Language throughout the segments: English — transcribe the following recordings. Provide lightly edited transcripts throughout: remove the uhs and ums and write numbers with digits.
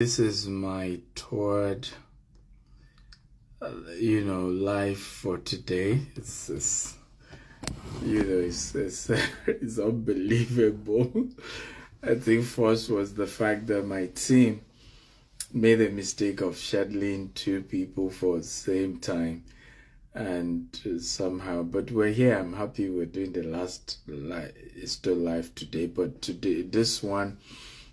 This is my third, live for today. It's it's unbelievable. I think first was the fact that my team made a mistake of scheduling two people for the same time, and somehow, but we're here. I'm happy we're doing the last live. It's still live today, but today this one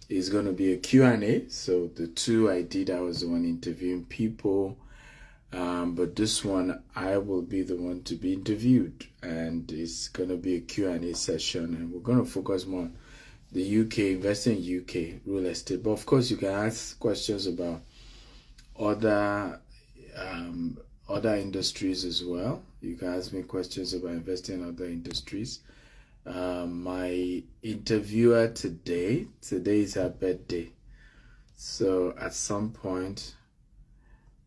is going to be a Q&A. So the two I did, I was the one interviewing people. But this one, I will be the one to be interviewed. And it's going to be a Q&A session. And we're going to focus more on the UK, investing in UK real estate. But of course, you can ask questions about other industries as well. You can ask me questions about investing in other industries. My interviewer today is her birthday, so at some point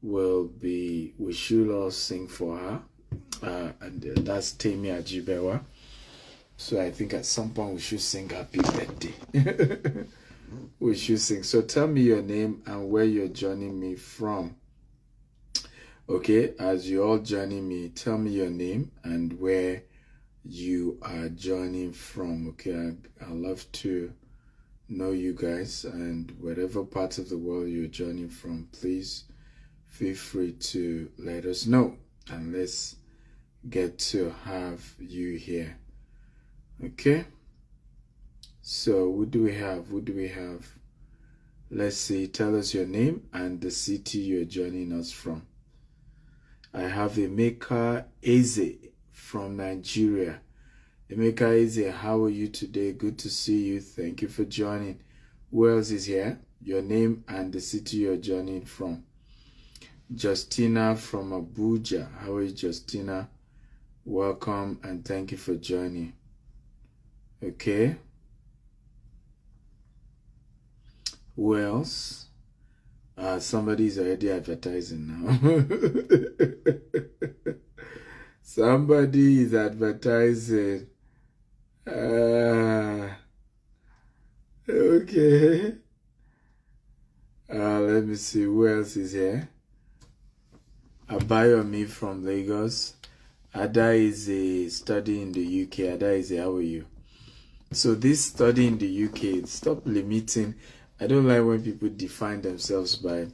we should all sing for her, and that's Temi Ajibewa. So I think at some point we should sing happy birthday. We should sing. So tell me your name and where you're joining me from. Okay, as you're all joining me, tell me your name and where you are joining from. Okay, I love to know you guys, and whatever part of the world you're joining from, please feel free to let us know, and let's get to have you here. Okay, so who do we have? Let's see, tell us your name and the city you're joining us from. I have Emeka Eze from Nigeria. Emeka Eze, how are you today? Good to see you. Thank you for joining. Who else is here? Your name and the city you're joining from. Justina from Abuja. How are you, Justina? Welcome and thank you for joining. Okay. Who else? Somebody's already advertising now. Somebody is advertising. Okay. Let me see who else is here. Abayomi from Lagos. Ada is a study in the UK. Ada is how are you? So this study in the UK, stop limiting. I don't like when people define themselves by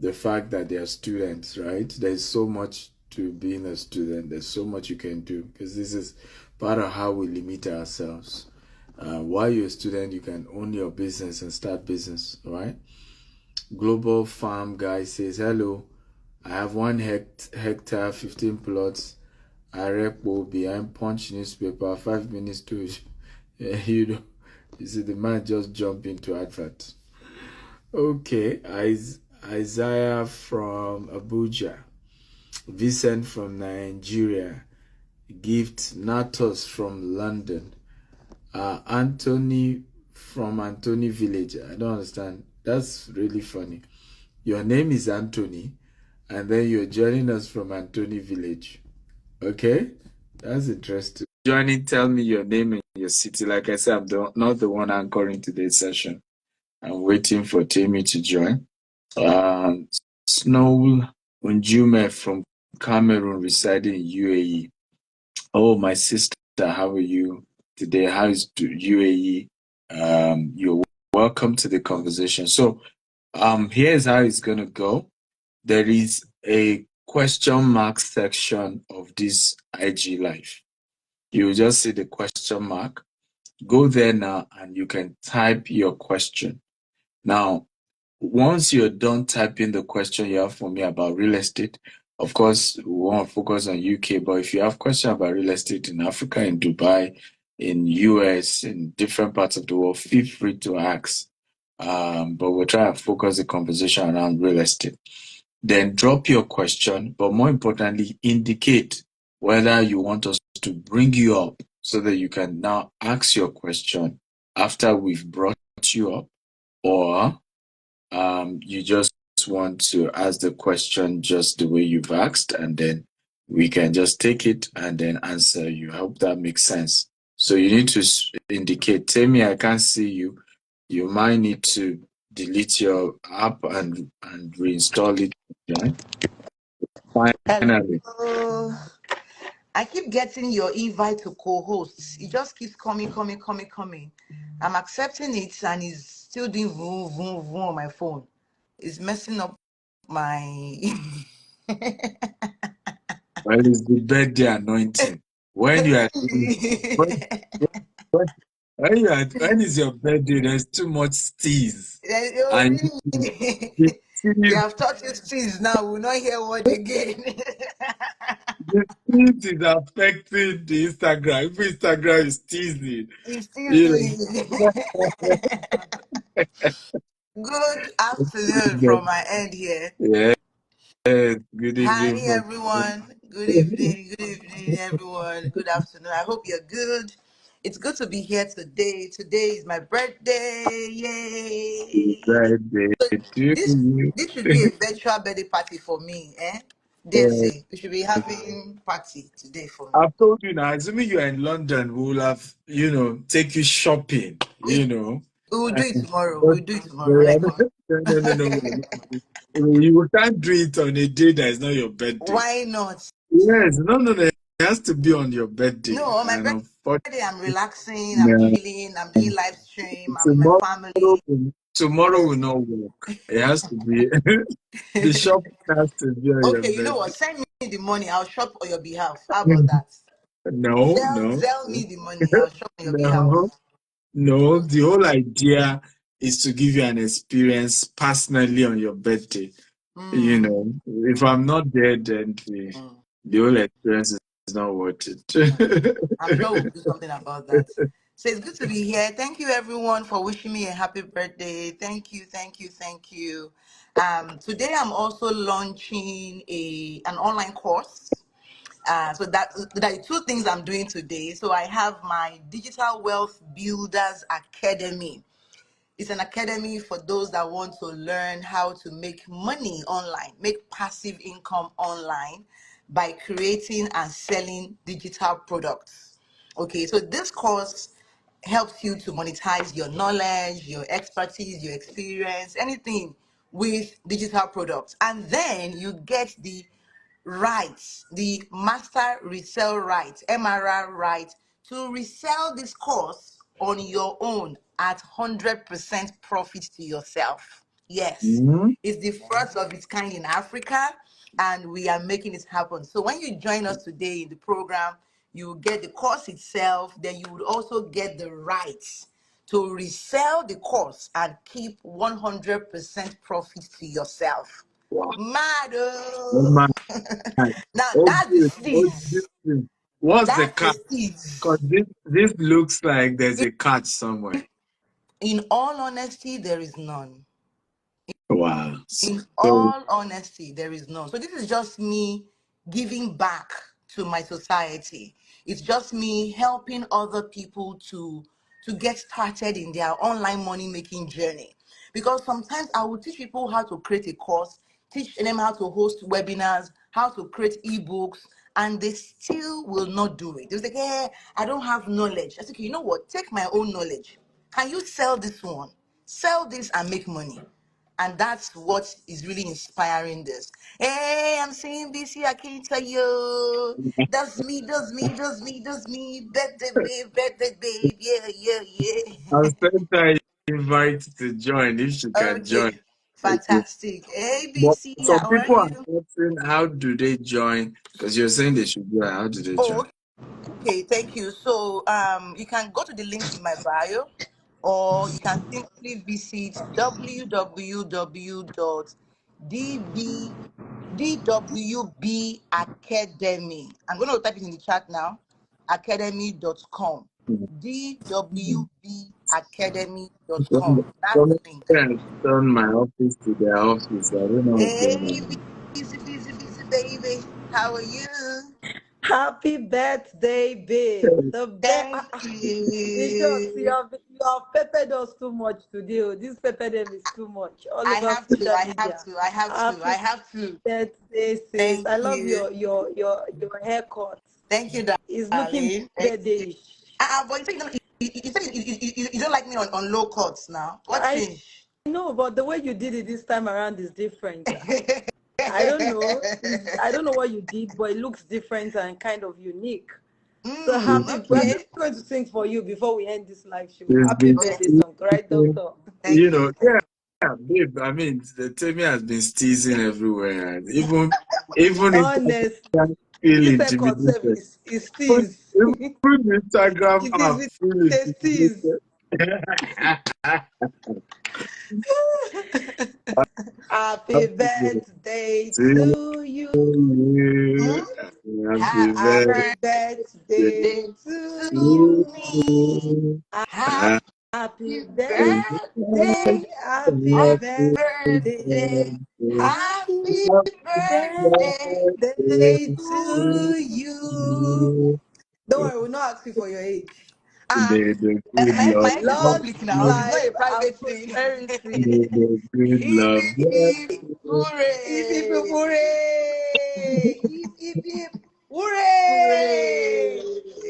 the fact that they are students, right? There's so much to being a student. There's so much you can do, because this is part of how we limit ourselves. While you're a student, you can own your business and start business, right? Global Farm Guy says, hello, I have 1 hectare, 15 plots, Arepo behind Punch newspaper, 5 minutes to, you see the man just jump into advert. Okay, Isaiah from Abuja, Vincent from Nigeria, Gift Natos from London, Anthony from Anthony Village. I don't understand. That's really funny. Your name is Anthony, and then you're joining us from Anthony Village. Okay, that's interesting. Joining, tell me your name and your city. Like I said, I'm not the one anchoring today's session. I'm waiting for Temi to join. Snow Unjume from Cameroon, residing in UAE. Oh, my sister, how are you today? How is UAE? You're welcome to the conversation. So, here's how it's gonna go. There is a question mark section of this IG Live. You just see the question mark. Go there now and you can type your question. Now, once you're done typing the question you have for me about real estate, of course, we want to focus on UK, but if you have questions about real estate in Africa, in Dubai, in US, in different parts of the world, feel free to ask. But we'll try to focus the conversation around real estate. Then drop your question, but more importantly, indicate whether you want us to bring you up so that you can now ask your question after we've brought you up, or you just want to ask the question just the way you've asked, and then we can just take it and then answer you. I hope that makes sense. So you need to indicate, Temi, I can't see you. You might need to delete your app and reinstall it again. Finally. Hello. I keep getting your invite to co-hosts. It just keeps coming. I'm accepting it and it's still doing vroom, vroom, vroom on my phone. It's messing up my... Well, it's the birthday anointing. When you are doing, when, when, when is your birthday, there's too much steez. Oh, And really? the They steez, have taught you streets now. We'll not hear word again. the steez is affecting the Instagram. If Instagram is teasing, It's still you doing. know. Good afternoon from my end here. Yes, good Hi evening from everyone. Good evening, everyone. Good afternoon. I hope you're good. It's good to be here today. Today is my birthday. Yay! birthday So to this you. this should be a virtual birthday party for me, eh? Dare Uh, say we should be having party today for me. I've told you now, assuming you are in London, we will have, take you shopping, We we will do it tomorrow. But We'll do it tomorrow no, when I come. you can't do it on a day that is not your birthday. Why not? Yes, no. It has to be on your birthday. No, on my And unfortunately, birthday, I'm relaxing, I'm no, chilling, I'm doing live stream, I'm with my tomorrow, family. tomorrow will Yes. not work. It has to be, the shopping has to be on your Okay, you know what? birthday. Send me the money. I'll shop on your behalf. How about that? No, no, Zell me the money. I'll shop on your behalf. no. No, the whole idea is to give you an experience personally on your birthday. Mm, If mm, I'm not there, then mm, the whole experience is not worth mm. I'm sure we'll it. do something about that. So it's good to be here. Thank you everyone for wishing me a happy birthday. Thank you. Today I'm also launching an online course. So that are two things I'm doing today. So I have my Digital Wealth Builders Academy. It's an academy for those that want to learn how to make money online, make passive income online by creating and selling digital products. Okay, so this course helps you to monetize your knowledge, your expertise, your experience, anything with digital products. And then you get the rights, the master resell rights, MRR rights, to resell this course on your own at 100% profit to yourself. Yes, Mhm. it's the first of its kind in Africa, and we are making it happen. So when you join us today in the program, you will get the course itself, then you would also get the rights to resell the course and keep 100% profit to yourself. Wow. Mad. Oh my. Now Oh, that's the good. Oh, steez. this thing. What's the That's the catch? steez. Because this looks like there's a catch somewhere. In all honesty, there is none. Wow. In So, all honesty, there is none. So this is just me giving back to my society. It's just me helping other people to get started in their online money making journey. Because sometimes I will teach people how to create a course, teach them how to host webinars, how to create ebooks, and they still will not do it. They're like, "Yeah, I don't have knowledge." I said, "Okay, you know what? Take my own knowledge. Can you sell this one? Sell this and make money." And that's what is really inspiring this. Hey, I'm seeing BC Akintayo. Does me. Birthday babe. I'll Yeah. send her invite to join if she can join. Okay, fantastic. Hey, But BC, some how are people are you? asking, how do they join? Because you're saying they should join. How do they Oh, join? okay, thank you. So, you can go to the link in my bio, or you can simply visit www.dwb academy. I'm going to type it in the chat now. Academy.com. Some, dwbacademy.com. That's some the link. parents turn my office to their office. I don't know what's going Hey, on. busy, baby. How are you? Happy birthday, babe. The best. Thank In short, you. you have peppered us too much today. Oh. This pepper them is too much all I over have to, social I have media. to, I have to, I Happy have to. birthday, sis. Thank I love you. your haircut. Thank you, It's looking darling. Thank you. birthday-ish. But you said you don't like me on low cuts now. What I changed? know, but the way you did it this time around is different. I don't know. I don't know what you did, but it looks different and kind of unique. So happy. We're Okay. just going to sing for you before we end this live show. It's Happy been birthday Yes. song, right, Doctor? Thank you know, you. yeah, babe. I mean, the Temi has been teasing everywhere, and even if Honest. I feel This concept intimidated, is even tease. even the Instagram It is app with feel the tease. intimidated. Happy Happy birthday birthday to to you. you. Happy Happy Happy birthday birthday birthday to to to me. you. Happy happy birthday. birthday. Happy Happy birthday. birthday. Happy Happy birthday birthday to to you. you. Don't worry, we'll not ask you for your age. Ah, The good my love, age is Long public now. It's not a life and private thing. prosperity. the good Hip, love. hip, hip. Hip, hip, hip, Hooray. hooray! Hip, hip, hip, hooray!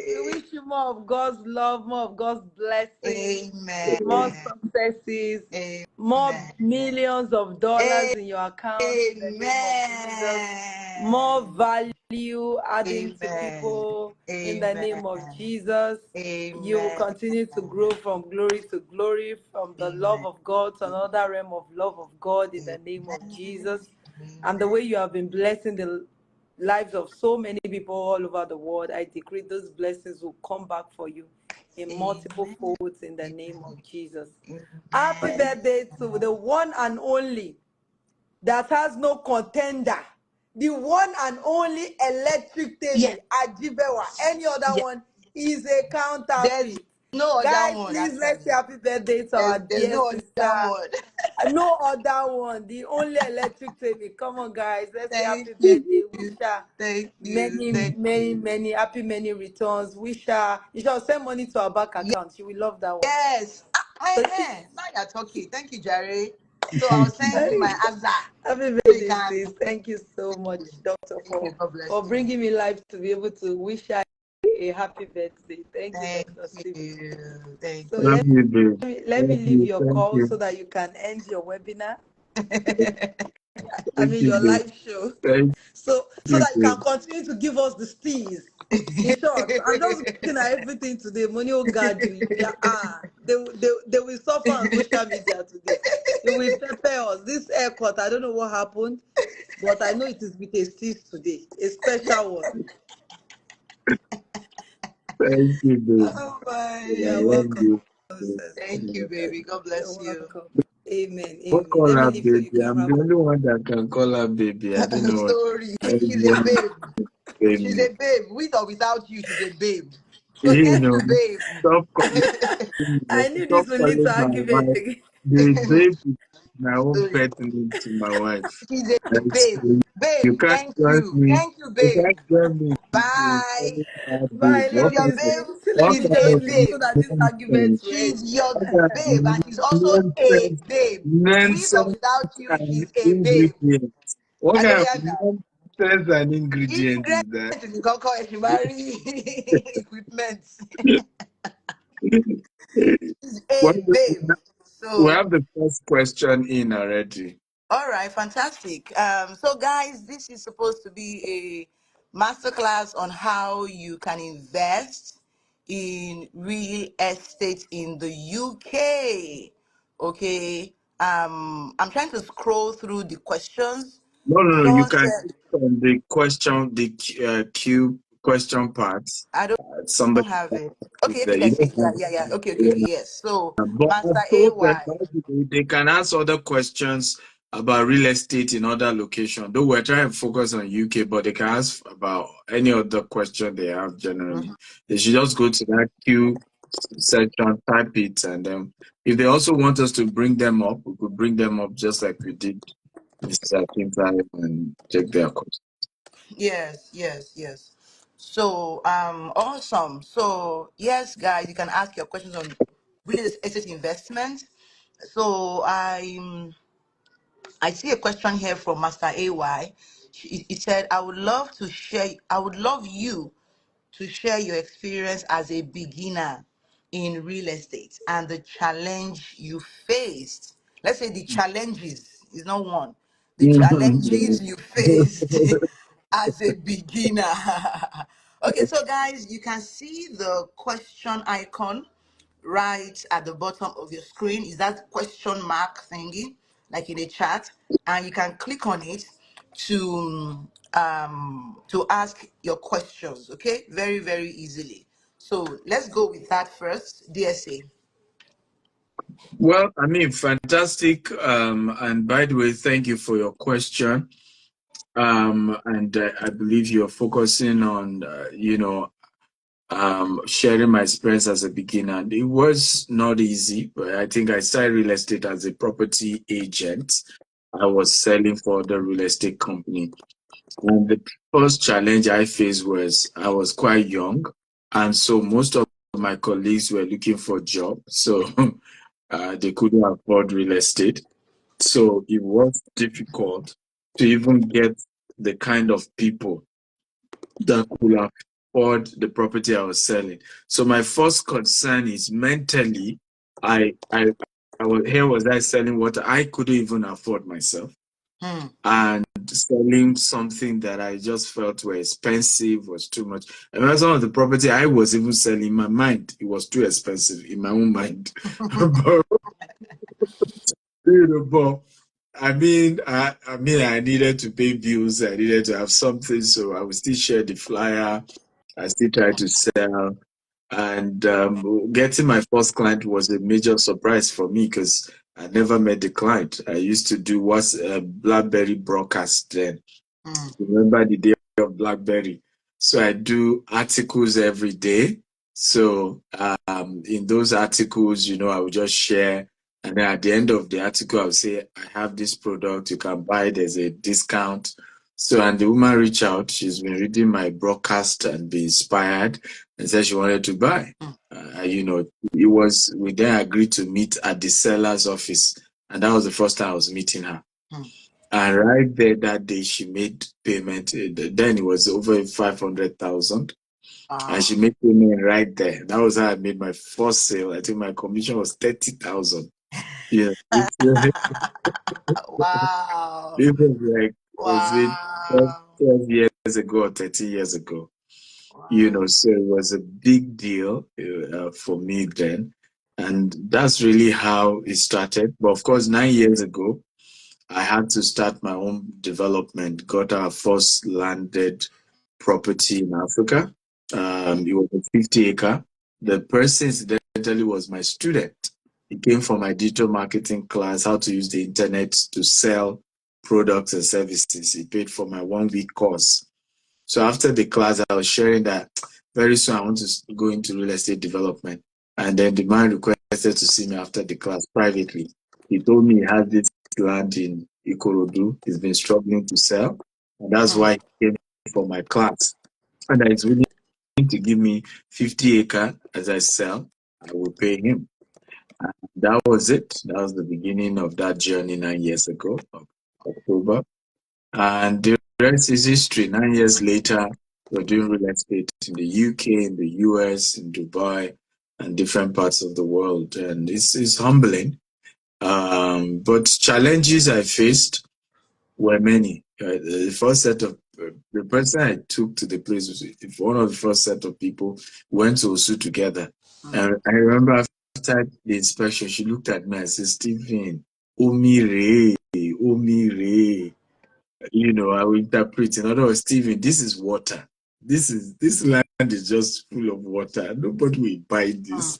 We Hooray. wish you more of God's love, more of God's blessings, more Amen. successes, more Amen. millions of dollars in your account in the name of Jesus, more Amen. value adding to Amen. people in the name of Amen. Jesus. You will Amen. continue to grow from glory to glory, from the love Amen. of God to another realm of love of God in the name of Jesus. And the way you have been blessing the lives of so many people all over the world, I decree those blessings will come back for you in multiple Amen. folds in the name of Jesus. Happy Amen. birthday to the one and only that has no contender, the one and only electric Yes. Temi Ajibewa. Any other Yes. one is a There's counterfeit. no other Guys, one please let's say actually. happy birthday to our There's dear no sister. other one. No other one, the only electric Temi. Come on, guys, let's say Thank happy you. birthday. Wish her Thank you. many, Thank many, you. many happy many returns. Wish her you shall send money to our bank account. She will love that one. Yes. So Now you're talking. Thank you, Jerry. So I'll send you my answer. happy So you birthday, can. sis. Thank you so much, Doctor, Thank you. God bless for you. bringing me life to be able to wish her a happy birthday. Thank you, Thank Dr. Steve. you. Thank So Love you, babe. let me Love leave you. your Thank call you. so that you can end your webinar. I Thank mean you, your babe. live show. Thank So you, that you can babe. continue to give us the steez. In short, I'm just you. looking at everything today. Money will guard you. They will suffer on social media today. They will prepare us. This haircut, I don't know what happened, but I know it is with a steez today, a special one. Thank you, babe. Oh I You're my. love welcome. you. Thank you, baby. God You're bless you. welcome. Amen. Don't Amen. call Let me her leave so you baby. can I'm wrap the up. only one that can call her baby. I don't know what. Sorry. She's a Everybody babe. saying She's me. a babe. With or without you, she's a babe. So You thank know, you, babe. stop calling me. I knew Stop this will lead calling to my argument wife. again. The baby is my own Sorry. pet name to my wife. She's a That's babe. you. Babe, You can't thank join you. me. Thank you, You babe. can't join me. In Bye. calling her babe. Bye. She's What Let your me kind of babe. sleep. So let what me She's kind a just of sleep babe. so that this argument nonsense? will end. She's your What kind babe, of and she's also a nonsense, babe. With or nonsense without you, and she's a babe. ingredients? What kind of Hallelujah. nonsense and ingredient is that? Ingredient is Koko Eshimari equipment. She's Well, a babe. we So have the first question in already. all right, fantastic. So guys, this is supposed to be a masterclass on how you can invest in real estate in the UK. Okay. I'm trying to scroll through the questions. No, no, no. You Someone can said, click on the question, the Q question part. I don't Somebody have it. is Okay, there. okay, I You see don't it. Yeah, have yeah, yeah. Okay, okay, it. okay, yes. So But Master I've told them AY. basically they can ask other questions about real estate in other locations. Though we're trying to focus on UK, but they can ask about any other question they have generally. They should just go to that Q section, type it, and then if they also want us to bring them up, we could bring them up just like we did Mrs. Akintayo and take their questions. Yes, yes, yes. So, awesome. So, yes, guys, you can ask your questions on real estate investment. So, I see a question here from Master AY. He said, I would love you to share your experience as a beginner in real estate and the challenge you faced. let's say the challenges is not one. The challenges you faced as a beginner. Okay, so guys, you can see the question icon right at the bottom of your screen. Is that question mark thingy, like in a chat? And you can click on it to ask your questions. Okay, very, very easily. So let's go with that first. DSA. Well, I mean, fantastic. And by the way, thank you for your question. And I believe you're focusing on, sharing my experience as a beginner. It was not easy, but I think I started real estate as a property agent. I was selling for the real estate company. And the first challenge I faced was I was quite young. And so most of my colleagues were looking for jobs. So they couldn't afford real estate. So it was difficult to even get the kind of people that could afford the property I was selling. So my first concern is mentally, here was I selling what I couldn't even afford myself, and selling something that I just felt were expensive, was too much. I remember some of the property I was even selling in my mind, it was too expensive in my own mind. but, but I needed to pay bills. I needed to have something, so I would still share the flyer. I still try to sell. And getting my first client was a major surprise for me because I never met the client. I used to do what's a BlackBerry broadcast then. Remember the day of BlackBerry? So I do articles every day. So in those articles, I would just share. And then at the end of the article, I would say, I have this product, you can buy, there's a discount. So, and the woman reached out, she's been reading my broadcast and be inspired and said she wanted to buy. We then agreed to meet at the seller's office. And that was the first time I was meeting her. And right there that day, she made payment. Then it was over 500,000. And she made payment right there. That was how I made my first sale. I think my commission was 30,000. Yeah. Wow. This was like, was it Wow. 12 years ago or 13 years ago? Wow. So it was a big deal for me then. And that's really how it started. But of course, 9 years ago, I had to start my own development, got our first landed property in Africa. It was a 50-acre. The person incidentally was my student. He came from my digital marketing class, how to use the internet to sell products and services. He paid for my 1-week course. So after the class, I was sharing that very soon I want to go into real estate development. And then the man requested to see me after the class privately. He told me he had this land in Ikorodu. He's been struggling to sell. And that's why he came for my class. And he's willing to give me 50 acre as I sell. I will pay him. And that was it. That was the beginning of that journey 9 years ago, October. And the rest is history. 9 years later, we're doing real estate in the UK, in the US, in Dubai, and different parts of the world. And it's humbling. But challenges I faced were many. The first set of the person I took to the place was one of the first set of people went to Osu together. And I remember after the inspection, she looked at me and said, Stephen, Omi Re. I will interpret. In other words, Stephen, this is water. This land is just full of water. Nobody will buy this.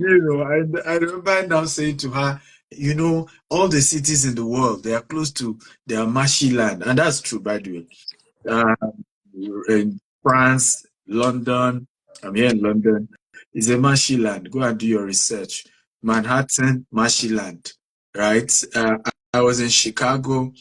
I remember now saying to her, all the cities in the world, they are close to their marshy land. And that's true, by the way. In France, London, I'm here in London, it's a marshy land. Go and do your research. Manhattan, marshy land, right? I was in Chicago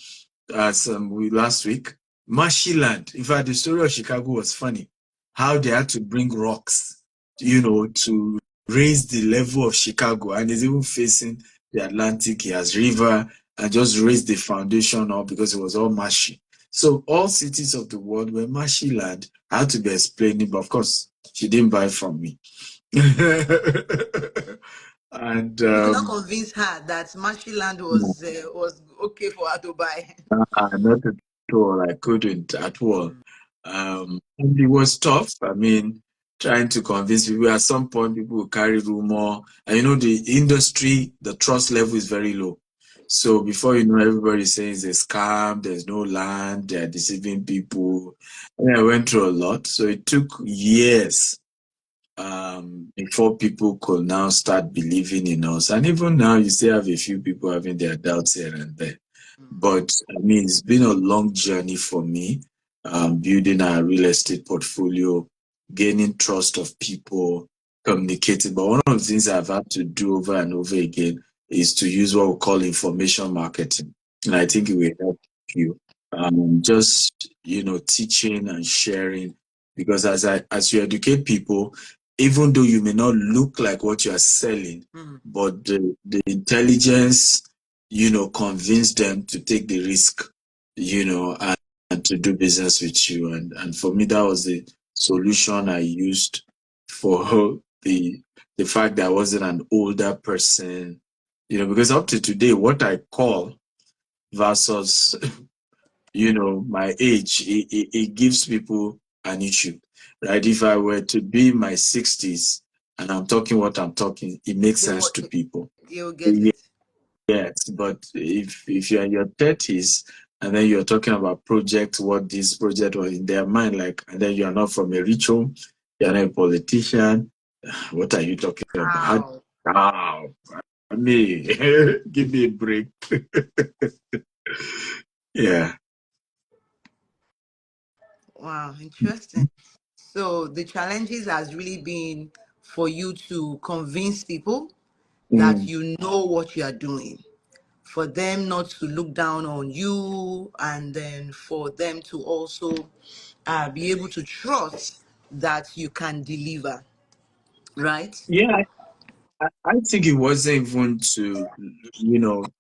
last week. Marshy land. In fact, the story of Chicago was funny. How they had to bring rocks, to raise the level of Chicago, and it's even facing the Atlantic. He has river, and just raise the foundation up because it was all marshy. So all cities of the world were marshy land. I had to be explaining, but of course, she didn't buy from me. And You did not convince her that Marshland was okay for her to buy. not at all. I couldn't at all. And it was tough. I mean, trying to convince people. At some point, people will carry rumor. And the industry, the trust level is very low. So before you know, everybody says it's a scam, there's no land, they're deceiving people. And I went through a lot. So it took years before people could now start believing in us. And even now, you still have a few people having their doubts here and there. But I mean, it's been a long journey for me, building a real estate portfolio, gaining trust of people, communicating. But one of the things I've had to do over and over again is to use what we call information marketing. And I think it will help you. Just, teaching and sharing. Because as you educate people, even though you may not look like what you are selling, but the intelligence, convince them to take the risk, and to do business with you. And for me, that was the solution I used for the fact that I wasn't an older person, because up to today, what I call versus, my age, it gives people an issue, right? If I were to be in my 60s and I'm talking what I'm talking, it makes sense to people. You'll get it. Yes, but if you're in your 30s and then you're talking about what this project was in their mind, like, and then you're not from a rich home, you're not a politician, what are you talking about? Wow. I mean, give me a break. Yeah. Wow, interesting. So the challenges has really been for you to convince people that you know what you are doing, for them not to look down on you, and then for them to also be able to trust that you can deliver, right? Yeah, I think it wasn't even to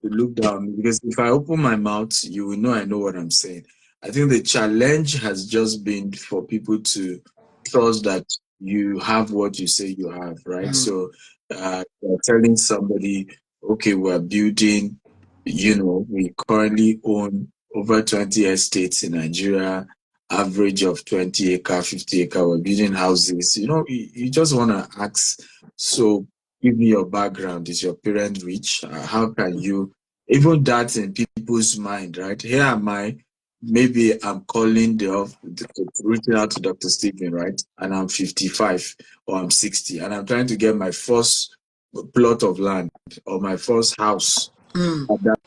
look down, because if I open my mouth, you will know I know what I'm saying. I think the challenge has just been for people to trust that you have what you say you have, right? So you're telling somebody, okay, we're building, we currently own over 20 estates in Nigeria, average of 20 acre, 50 acre, we're building houses. You just want to ask, so give me your background. Is your parent rich? How can you, even that in people's mind, right? Here am I, maybe I'm calling reaching out to Dr. Stephen, right? And I'm 55 or I'm 60 and I'm trying to get my first plot of land or my first house at that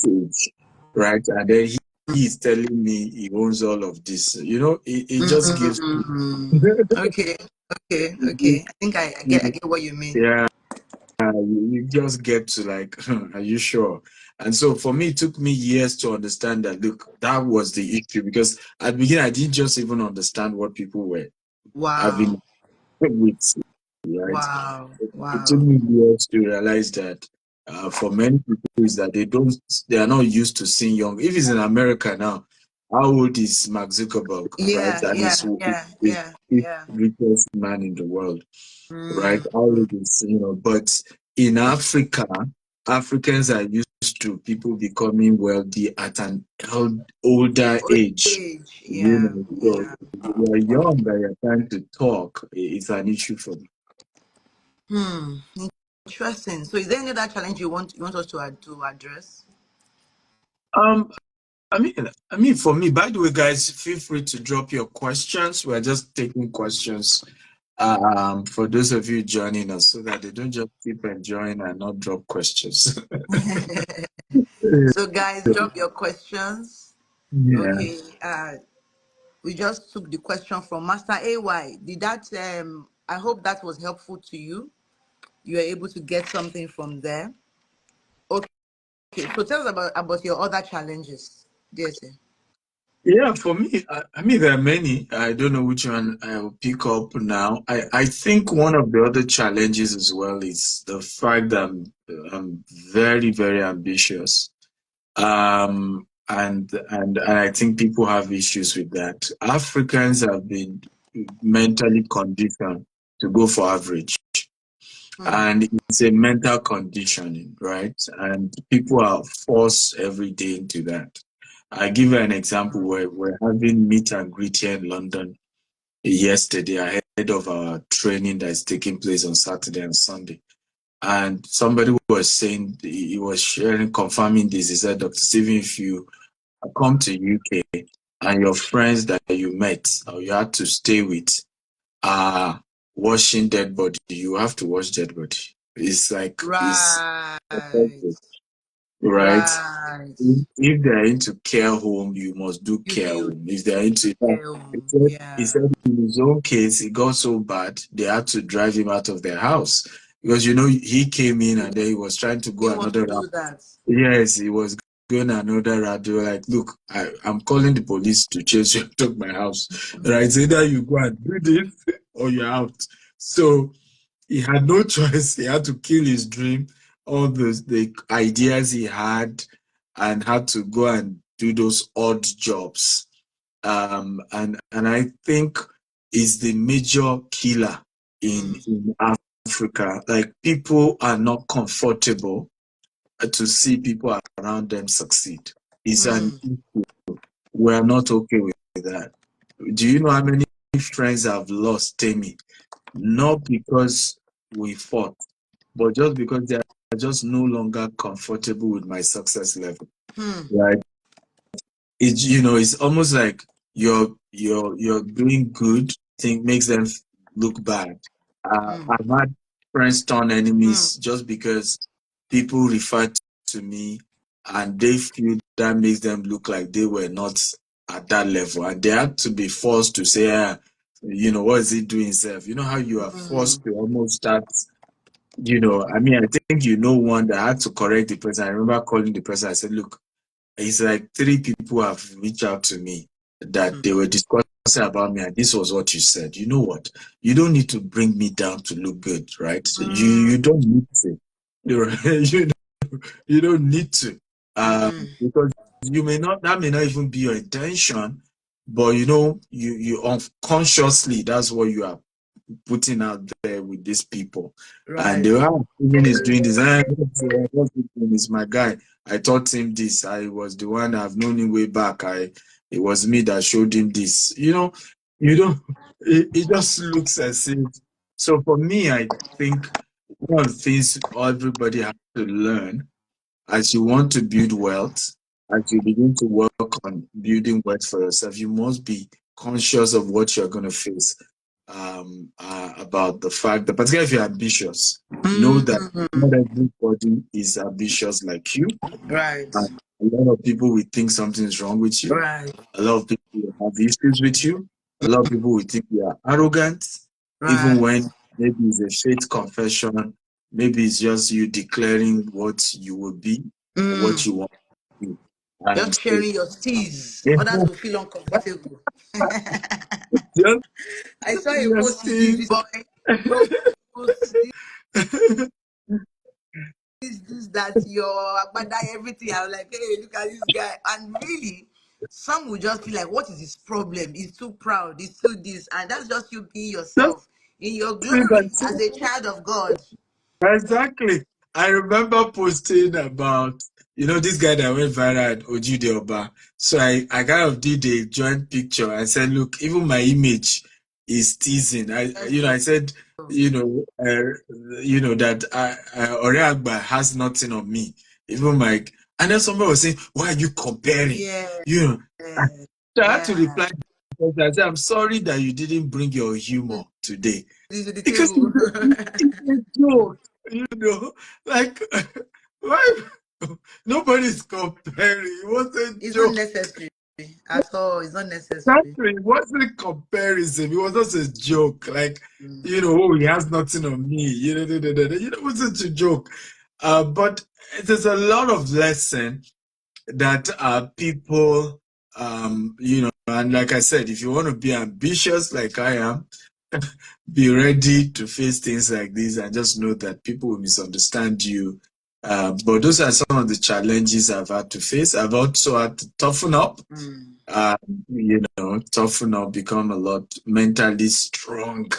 age, right? And then he's telling me he owns all of this. It just gives. Okay, okay. I think I get what you mean. Yeah. You just get to like, are you sure? And so for me, it took me years to understand that, look, that was the issue, because at the beginning, I didn't just even understand what people were having Wow, with, right? wow, It took wow. me years to realize that for many people is that they are not used to seeing young. If it's in America now, how old is Mark Zuckerberg, right? Yeah, And yeah, yeah, he's yeah, the yeah. richest man in the world, right? Mm, All of this, but in Africa, Africans are used to people becoming wealthy at an older old age. age, yeah, So yeah. you're young and you're trying to talk, it's an issue for me. Hmm. Interesting. So, is there any other challenge you want us to address? Um, I mean, for me, by the way, guys, feel free to drop your questions. We're just taking questions for those of you joining us, so that they don't just keep enjoying and not drop questions. So, guys, drop your questions. Yeah. Okay. We just took the question from Master AY. Did that? I hope that was helpful to you. You were able to get something from there. Okay. So, tell us about your other challenges, dear sir. Yeah, for me, I mean, there are many. I don't know which one I'll pick up now. I think one of the other challenges as well is the fact that I'm very, very ambitious. And I think people have issues with that. Africans have been mentally conditioned to go for average. And it's a mental conditioning, right? And people are forced every day into that. I give you an example where we're having meet and greet here in London yesterday ahead of our training that is taking place on Saturday and Sunday. And somebody was saying, he was sharing, confirming this. He said, Dr. Stephen, if you come to UK and your friends that you met or you had to stay with are washing dead body, you have to wash dead body. It's like, Right. right? Right. If they're into care home, you must do You care do home. If they're into, care he home. said, he Yeah. said in his own case, it got so bad, they had to drive him out of their house because, he came in and then he was trying to He go wants to another route. do that. Yes, he was going another route. They were like, look, I'm calling the police to chase you out of my house. Right? It's either you go and do this or you're out. So he had no choice. He had to kill his dream, all the ideas he and had to go and do those odd jobs. And I think is the major killer in Africa. Like, people are not comfortable to see people around them succeed. It's an we're not okay with that. Do you know how many friends I've lost, Temi? Not because we fought, but just because they are just no longer comfortable with my success level. Right? It's almost like you're doing good, think makes them look bad. I've had friends turn enemies just because people refer to me and they feel that makes them look like they were not at that level, and they had to be forced to say, what is he doing himself? You know how you are forced to almost start. I mean, I think one that had to correct the person. I remember calling the person. I said, look, it's like 3 people have reached out to me that they were discussing about me, and this was what you said. You know what? You don't need to bring me down to look good, right? You don't need to. You don't need to. Because that may not even be your intention, but you unconsciously, that's what you are putting out there with these people. And Right. they were even is doing this. What's he doing? Is my guy. I taught him this. I was the one. I've known him way back. It was me that showed him this. You don't. It just looks as if. So for me, I think one of the things everybody has to learn as you want to build wealth, as you begin to work on building wealth for yourself, you must be conscious of what you're going to face. About the fact that, particularly if you're ambitious, know that not everybody is ambitious like you. Right. And a lot of people will think something is wrong with you. Right. A lot of people will have issues with you. A lot of people will think you are arrogant, even Right. when maybe it's a faith confession, maybe it's just you declaring what you will be or what you want to be. And Just sharing your steez. yeah, Others will feel uncomfortable. just I saw a your post this boy. Don't post this that your agbada everything. I was like, hey, look at this guy. And really, some will just feel like, what is his problem? He's too proud. He's too this. And that's just you being just yourself in your think and glory say, as a child of God. exactly. I remember posting about, this guy that went viral at Ojude Oba. So I kind of did a joint picture. I said, look, even my image is teasing. I said, that Ore Agba has nothing on me. Even my, and then somebody was saying, why are you comparing? Yeah. So I had to Yeah. reply. I said, I'm sorry that you didn't bring your humor today. This is the Because table. it's a joke, like, why? Nobody's comparing. It was a It's not joke. necessary at all. It's not necessary. Exactly. It wasn't comparison. It was just a joke. Like, he has nothing on me. It wasn't a joke. But there's a lot of lesson that people, and like I said, if you want to be ambitious like I am, be ready to face things like this and just know that people will misunderstand you. But those are some of the challenges I've had to face. I've also had to toughen up, toughen up, become a lot mentally strong,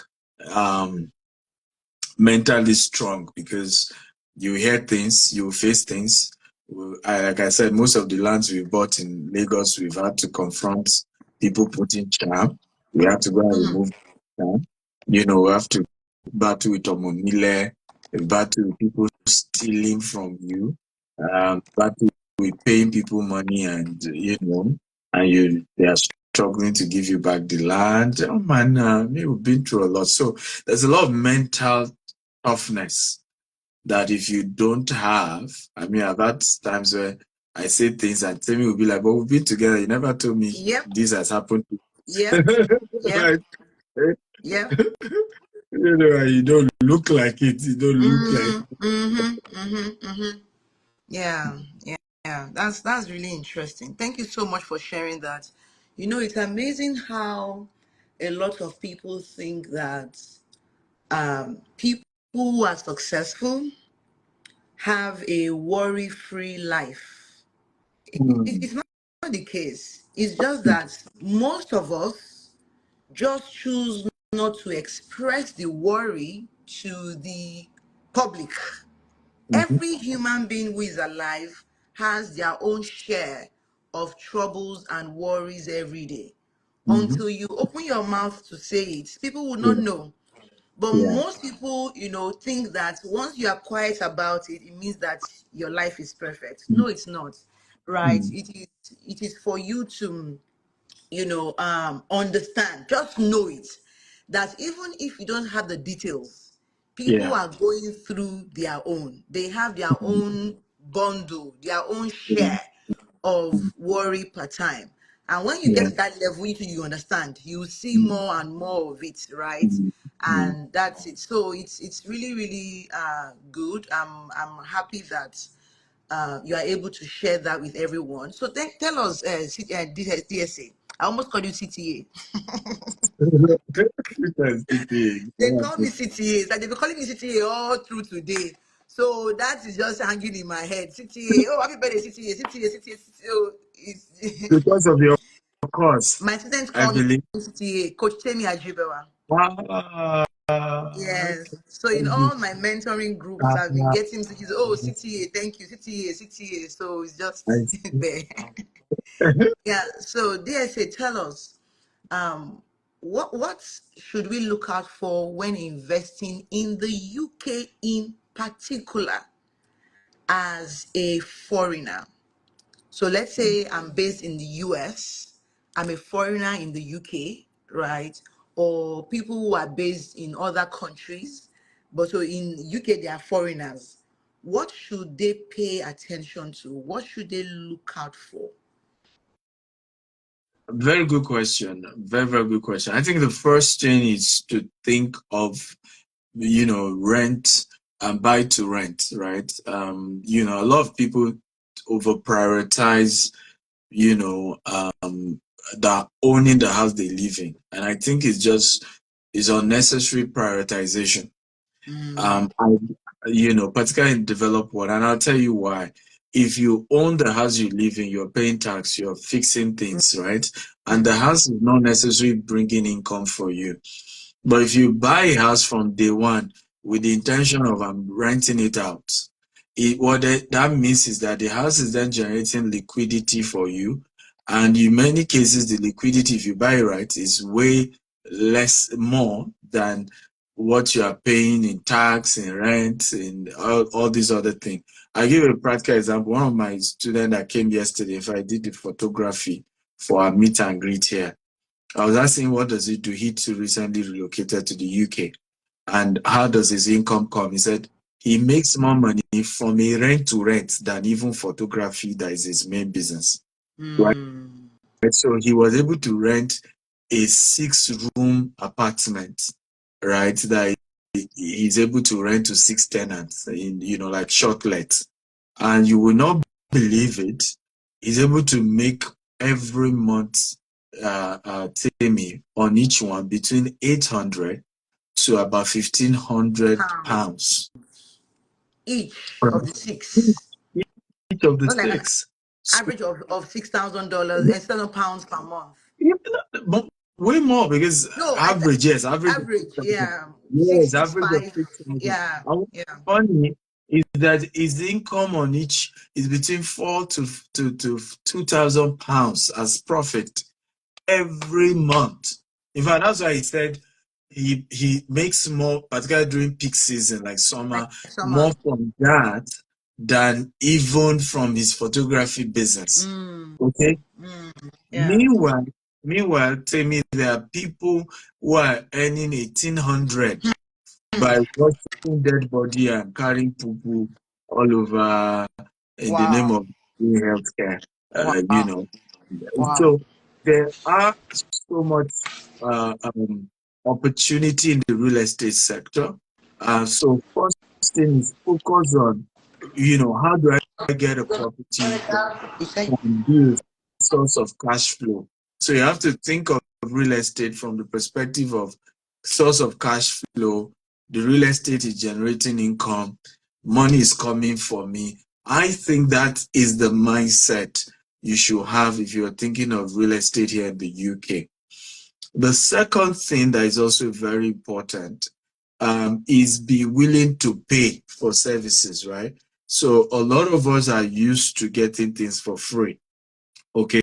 mentally strong, because you hear things, you face things. Like I said, most of the lands we bought in Lagos, we've had to confront people putting charm. We have to go and remove charm. We have to battle with Omonile, battle with people stealing from you, battle with paying people money, and they are struggling to give you back the land. Oh man, we've been through a lot. So there's a lot of mental toughness that if you don't have, I've had times where I say things and Temi will be like, "But we've been together. You never told me Yep. this has happened." Yep. Yep. Like, Yep. you don't look like it. You don't look like Yeah. Yeah. That's really interesting. Thank you so much for sharing that. It's amazing how a lot of people think that people who are successful have a worry-free life. it. It's not the case. It's just that most of us just choose not to express the worry to the public. Mhm, Every human being who is alive has their own share of troubles and worries every day. mhm. Until you open your mouth to say it, people will not Yeah, know. But yeah. most people, think that once you are quiet about it, it means that your life is perfect. Mm, No, it's not. Right? mm, It is for you to, understand. Just know it. That even if you don't have the details, people yeah. are going through their own. They have their Mm, own bundle, their own mm, share of worry per time. And when you get yeah. to that level, you understand, you see Mm, more and more of it, right? mm, mm. And that's it. So it's really, really good. I'm happy that you are able to share that with everyone. So tell us, DSA. I almost called you CTA. That's the thing. They call me CTA. It's like they've been calling me CTA all through today. So that is just hanging in my head. CTA. Oh, happy birthday, CTA. CTA. CTA. CTA. Oh, Because of your course, my students I call me believe. CTA, Coach Temi Ajibewa. Wow. Yes. So in all my mentoring groups, I've been getting CTAs. Oh, CTA, thank you, CTA, CTA. So it's I just see. there. Yeah. So DSA, tell us, what should we look out for when investing in the UK in particular as a foreigner? So let's say I'm based in the US, I'm a foreigner in the UK, right? Or people who are based in other countries, but so in UK they are foreigners. What should they pay attention to? What should they look out for? Very good question. Very, very good question. I think the first thing is to think of, rent and buy to rent, right? A lot of people over prioritize, that owning the house they live in. And I think it's unnecessary prioritization. Mm, Particularly in developed world, and I'll tell you why. If you own the house you live in, you're paying tax, you're fixing things, right? And the mm, house is not necessarily bringing income for you. But if you buy a house from day one with the intention of renting it out, that means is that the house is then generating liquidity for you. And in many cases, the liquidity, if you buy it right, is way more than what you are paying in tax, in rent, in all these other things. I'll give you a practical example. One of my students that came yesterday, if I did the photography for a meet and greet here, I was asking what does he do? He too recently relocated to the UK. And how does his income come? He said he makes more money from a rent to rent than even photography that is his main business. Right. mm. So he was able to rent a 6-room apartment, right? That he's able to rent to 6 tenants in, like short let. And you will not believe it. He's able to make every month, Temi, on each one between 800 to about 1,500 Pounds pounds. each Right. of the six. Each of the That's like an six. So, average of $6,000 and £7 per month. Way more because No, average, yes, average of average, 6,000. yeah, Yes, average of 665, 6,000. yeah, And what's yeah. funny is that his income on each is between to 2,000 pounds as profit every month. In fact, that's why he said he makes more, particularly during peak season like Like summer, summer. more from that than even from his photography business. Mm, Okay. yeah. Meanwhile, Temi, there are people who are earning 1,800 by washing dead body and carrying poo all over in the name Wow. of healthcare. You Wow. know, Wow. so there are so much uh, um, opportunity in the real estate sector. So first thing is focus on, how do I get a property You say and be a source of cash flow. So you have to think of real estate from the perspective of source of cash flow. The real estate is generating income, money is coming for me. I think that is the mindset you should have if you're thinking of real estate here in the UK. The second thing that is also very important is be willing to pay for services, right? So a lot of us are used to getting things for free. Okay.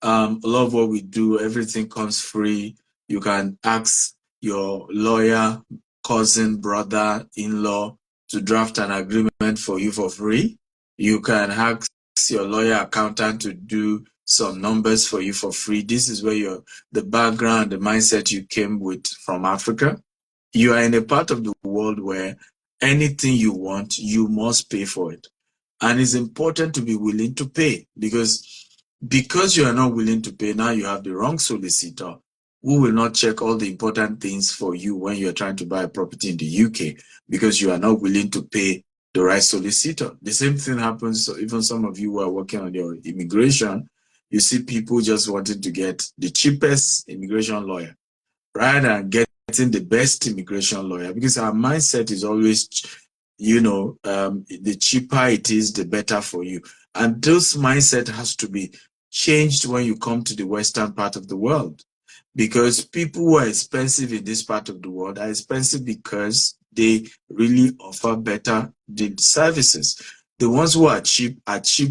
A lot of what we do, everything comes free. You can ask your lawyer, cousin, brother, in-law to draft an agreement for you for free. You can ask your lawyer accountant to do some numbers for you for free. This is where the background, the mindset you came with from Africa. You are in a part of the world where anything you want, you must pay for it. And it's important to be willing to pay because you are not willing to pay, now you have the wrong solicitor who will not check all the important things for you when you're trying to buy a property in the UK because you are not willing to pay the right solicitor. The same thing happens, so even some of you who are working on your immigration, you see people just wanting to get the cheapest immigration lawyer rather than getting the best immigration lawyer because our mindset is always, the cheaper it is, the better for you. And this mindset has to be changed when you come to the western part of the world because people who are expensive in this part of the world are expensive because they really offer better services. The ones who are cheap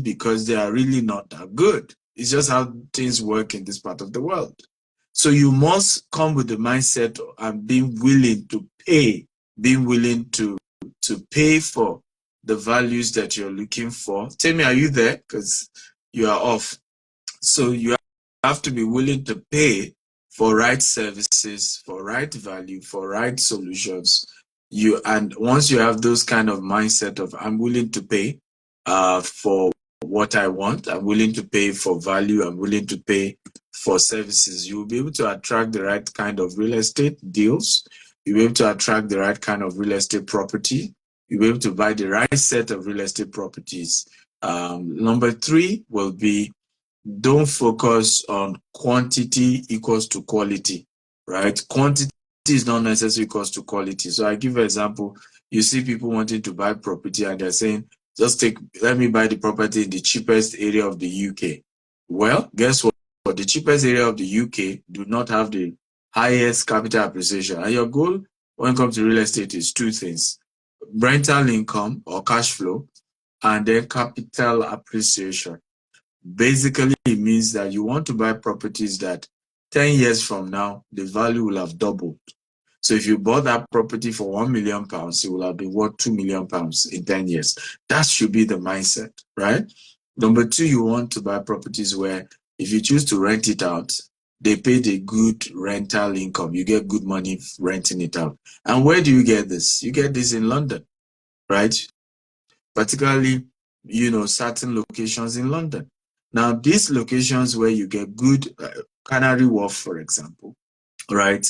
because they are really not that good. It's just how things work in this part of the world. So you must come with the mindset and being willing to pay, being willing to pay for the values that you're looking for. Temi, are you there? Because you are off. So you have to be willing to pay for right services, for right value, for right solutions. And once you have those kind of mindset of I'm willing to pay for what I want, I'm willing to pay for value, I'm willing to pay for services, you will be able to attract the right kind of real estate deals. You'll be able to attract the right kind of real estate property. You'll be able to buy the right set of real estate properties. Number three will be don't focus on quantity equals to quality, right? Quantity is not necessarily equals to quality. So I give an example. You see people wanting to buy property and they're saying, let me buy the property in the cheapest area of the UK. Well, guess what? The cheapest area of the UK do not have the highest capital appreciation. And your goal when it comes to real estate is two things: rental income or cash flow, and then capital appreciation. Basically, it means that you want to buy properties that 10 years from now, the value will have doubled. So if you bought that property for £1 million, it will have been worth £2 million in 10 years. That should be the mindset, right? Number two, you want to buy properties where if you choose to rent it out, they pay the good rental income. You get good money renting it out. And where do you get this? You get this in London, right? Particularly, certain locations in London. Now, these locations where you get good, Canary Wharf, for example, right?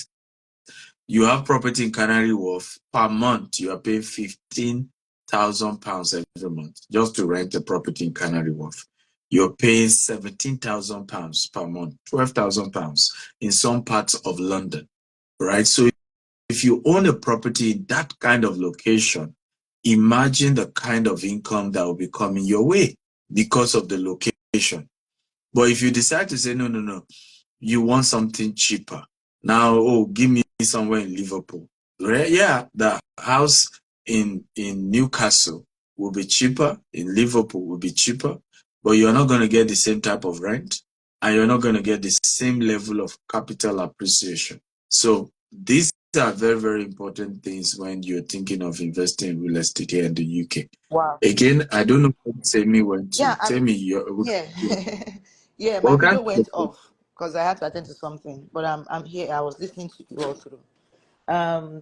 You have property in Canary Wharf per month, you are paying £15,000 every month just to rent a property in Canary Wharf. You're paying £17,000 per month, £12,000 in some parts of London, right? So if you own a property in that kind of location, imagine the kind of income that will be coming your way because of the location. But if you decide to say, no, you want something cheaper. Now, oh, give me somewhere in Liverpool. Right? Yeah, the house in Newcastle will be cheaper, in Liverpool will be cheaper, but you're not going to get the same type of rent, and you're not going to get the same level of capital appreciation. So these are very, very important things when you're thinking of investing in real estate here in the UK. Wow. Again, I don't know what Temi went to. Yeah, Temi, yeah. Yeah, my well, video went off because I had to attend to something. But I'm here. I was listening to you all through.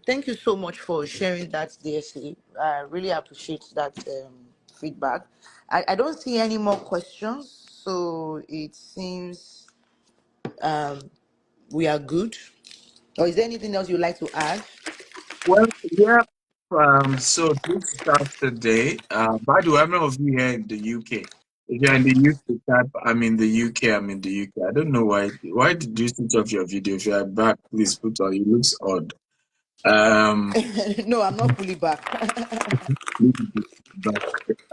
Thank you so much for sharing that, DSC. I really appreciate that feedback. I don't see any more questions, so it seems we are good. Or is there anything else you'd like to add? well, yeah. So this Saturday, by the way, how many of you here in the UK? If you're in the UK, type I'm in the UK, I'm in the UK. I don't know why. Why did you switch off your video? If you are back, please put on. It looks odd. Um, No, I'm not fully back. back.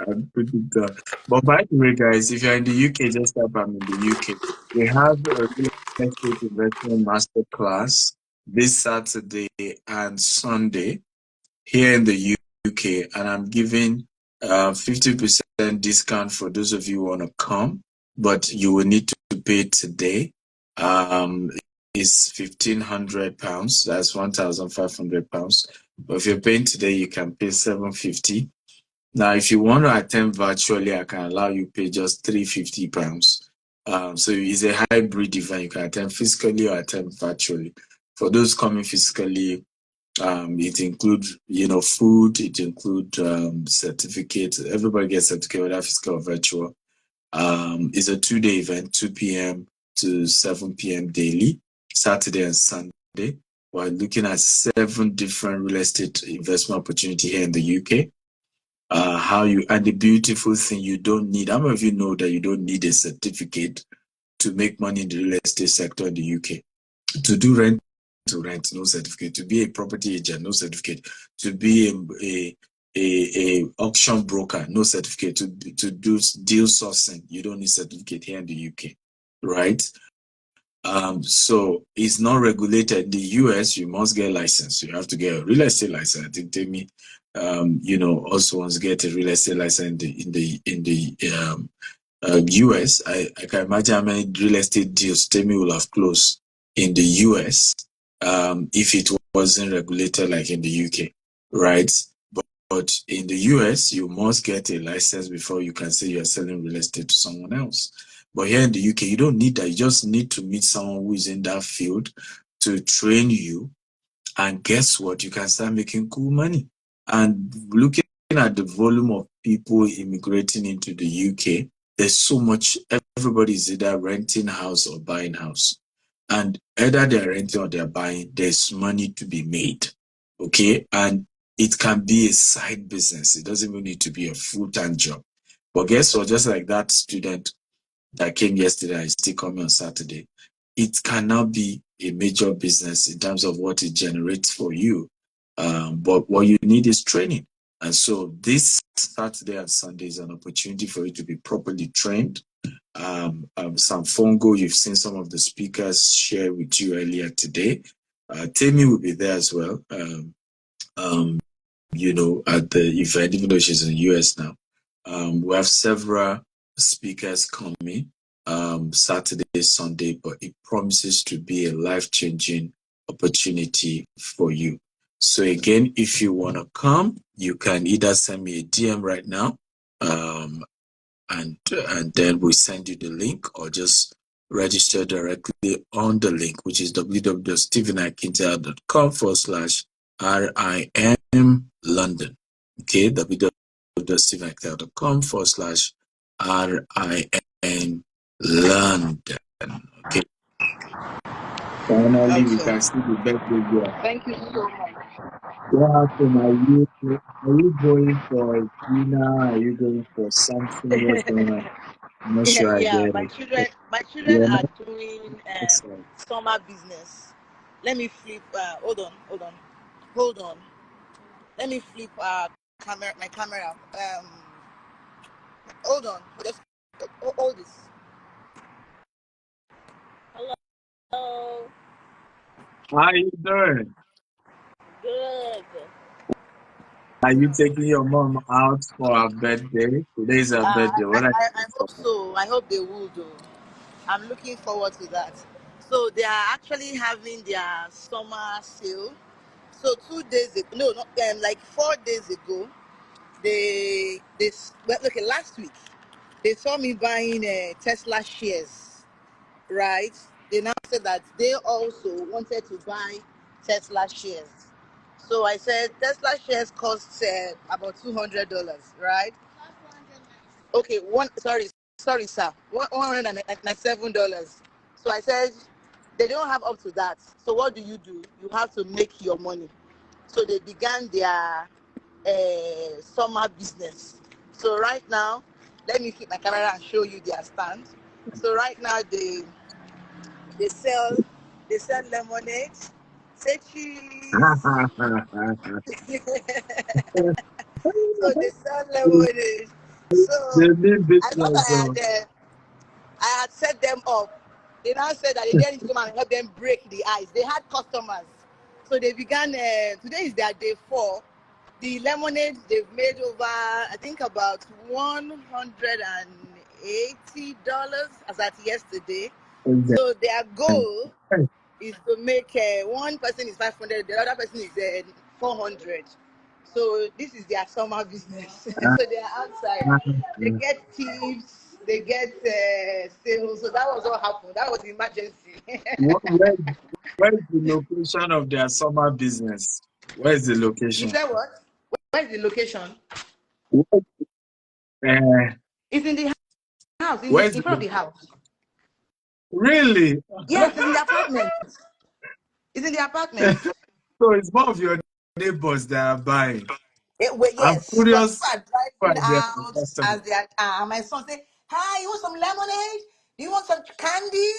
And put it on. But by the way, guys, if you're in the UK, just type I'm in the UK. We have a real estate investment masterclass this Saturday and Sunday here in the UK, and I'm giving 50% discount for those of you who want to come, but you will need to pay today. It's £1,500. That's £1,500. But if you're paying today, you can pay £750. Now, if you want to attend virtually, I can allow you pay just £350. So it's a hybrid event. You can attend physically or attend virtually. For those coming physically, it includes, food, it includes certificates. Everybody gets certificate, whether physical or virtual. It's a 2-day event, 2 p.m. to 7 p.m. daily, Saturday and Sunday. We're looking at 7 different real estate investment opportunity here in the UK. And the beautiful thing, you don't need, how many of you know that you don't need a certificate to make money in the real estate sector in the UK? To do rent to rent, no certificate. To be a property agent, no certificate. To be a auction broker, no certificate. To do deal sourcing, you don't need certificate here in the UK, right? So it's not regulated. In the US, you must get a license. You have to get a real estate license. I think Temi, also wants to get a real estate license in the US. I can imagine how many real estate deals Temi will have closed in the US if it wasn't regulated like in the UK, right? But in the US, you must get a license before you can say you're selling real estate to someone else. But here in the UK, you don't need that. You just need to meet someone who is in that field to train you. And guess what? You can start making cool money. And looking at the volume of people immigrating into the UK, there's so much, everybody's either renting house or buying house. And either they're renting or they're buying, there's money to be made. Okay? And it can be a side business. It doesn't even need to be a full-time job. But guess what? Just like that student that came yesterday and is still coming on Saturday, it can now be a major business in terms of what it generates for you. But what you need is training. And so this Saturday and Sunday is an opportunity for you to be properly trained. Sam Fongo, you've seen some of the speakers share with you earlier today. Temi will be there as well, at the event, even though she's in the US now. We have several speakers coming Saturday, Sunday, but it promises to be a life-changing opportunity for you. So again, if you want to come, you can either send me a DM right now, and then we send you the link, or just register directly on the link, which is www.stephenakintel.com/RIM London. Okay, www.stephenakintel.com/RIM London. Okay. Finally, we Okay. can see the birthday girl. Thank you so much. What happened? Are you going for dinner? Are you going for something? What's going on? I'm not Yeah, sure I yeah. get My it. children, my children You're are not doing outside. summer business. Let me flip. Hold on. Let me flip my camera. Hold on. Just hold this. Hello. How you doing? Good. Are you taking your mom out for her birthday? Today's her birthday. What are you I doing for hope so. I hope they will do. I'm looking forward to that. So they are actually having their summer sale. So 2 days ago, no, not like 4 days ago, well, okay, last week they saw me buying Tesla shares, right? They now said that they also wanted to buy Tesla shares. So I said Tesla shares cost about $200, right? Okay, sorry, sir, $197. So I said they don't have up to that. So what do? You have to make your money. So they began their summer business. So right now, let me keep my camera and show you their stand. So right now they sell they sell lemonade, say cheese. So they sell lemonade. They So mean I thought business. So I had set them up. They now said that they didn't come and help them break the ice. They had customers. So they began, today is their day 4. The lemonade, they've made over, I think, about $180 as at yesterday. So their goal is to make one person is 500, the other person is 400. So this is their summer business. So they are outside. They get tips, they get sales. So that was what happened. That was the emergency. where, where is the location of their summer business? Where is the You location? said what? Where's the location? Where, uh, It's in the house, where's in front of the the house. really? Yes, it's in the apartment. It's in the apartment. So it's more of your neighbors that are buying. Well, I'm yes, some people curious are who driving are their out customers. as they are. My son say, "Hi, you want some lemonade? You want some candy?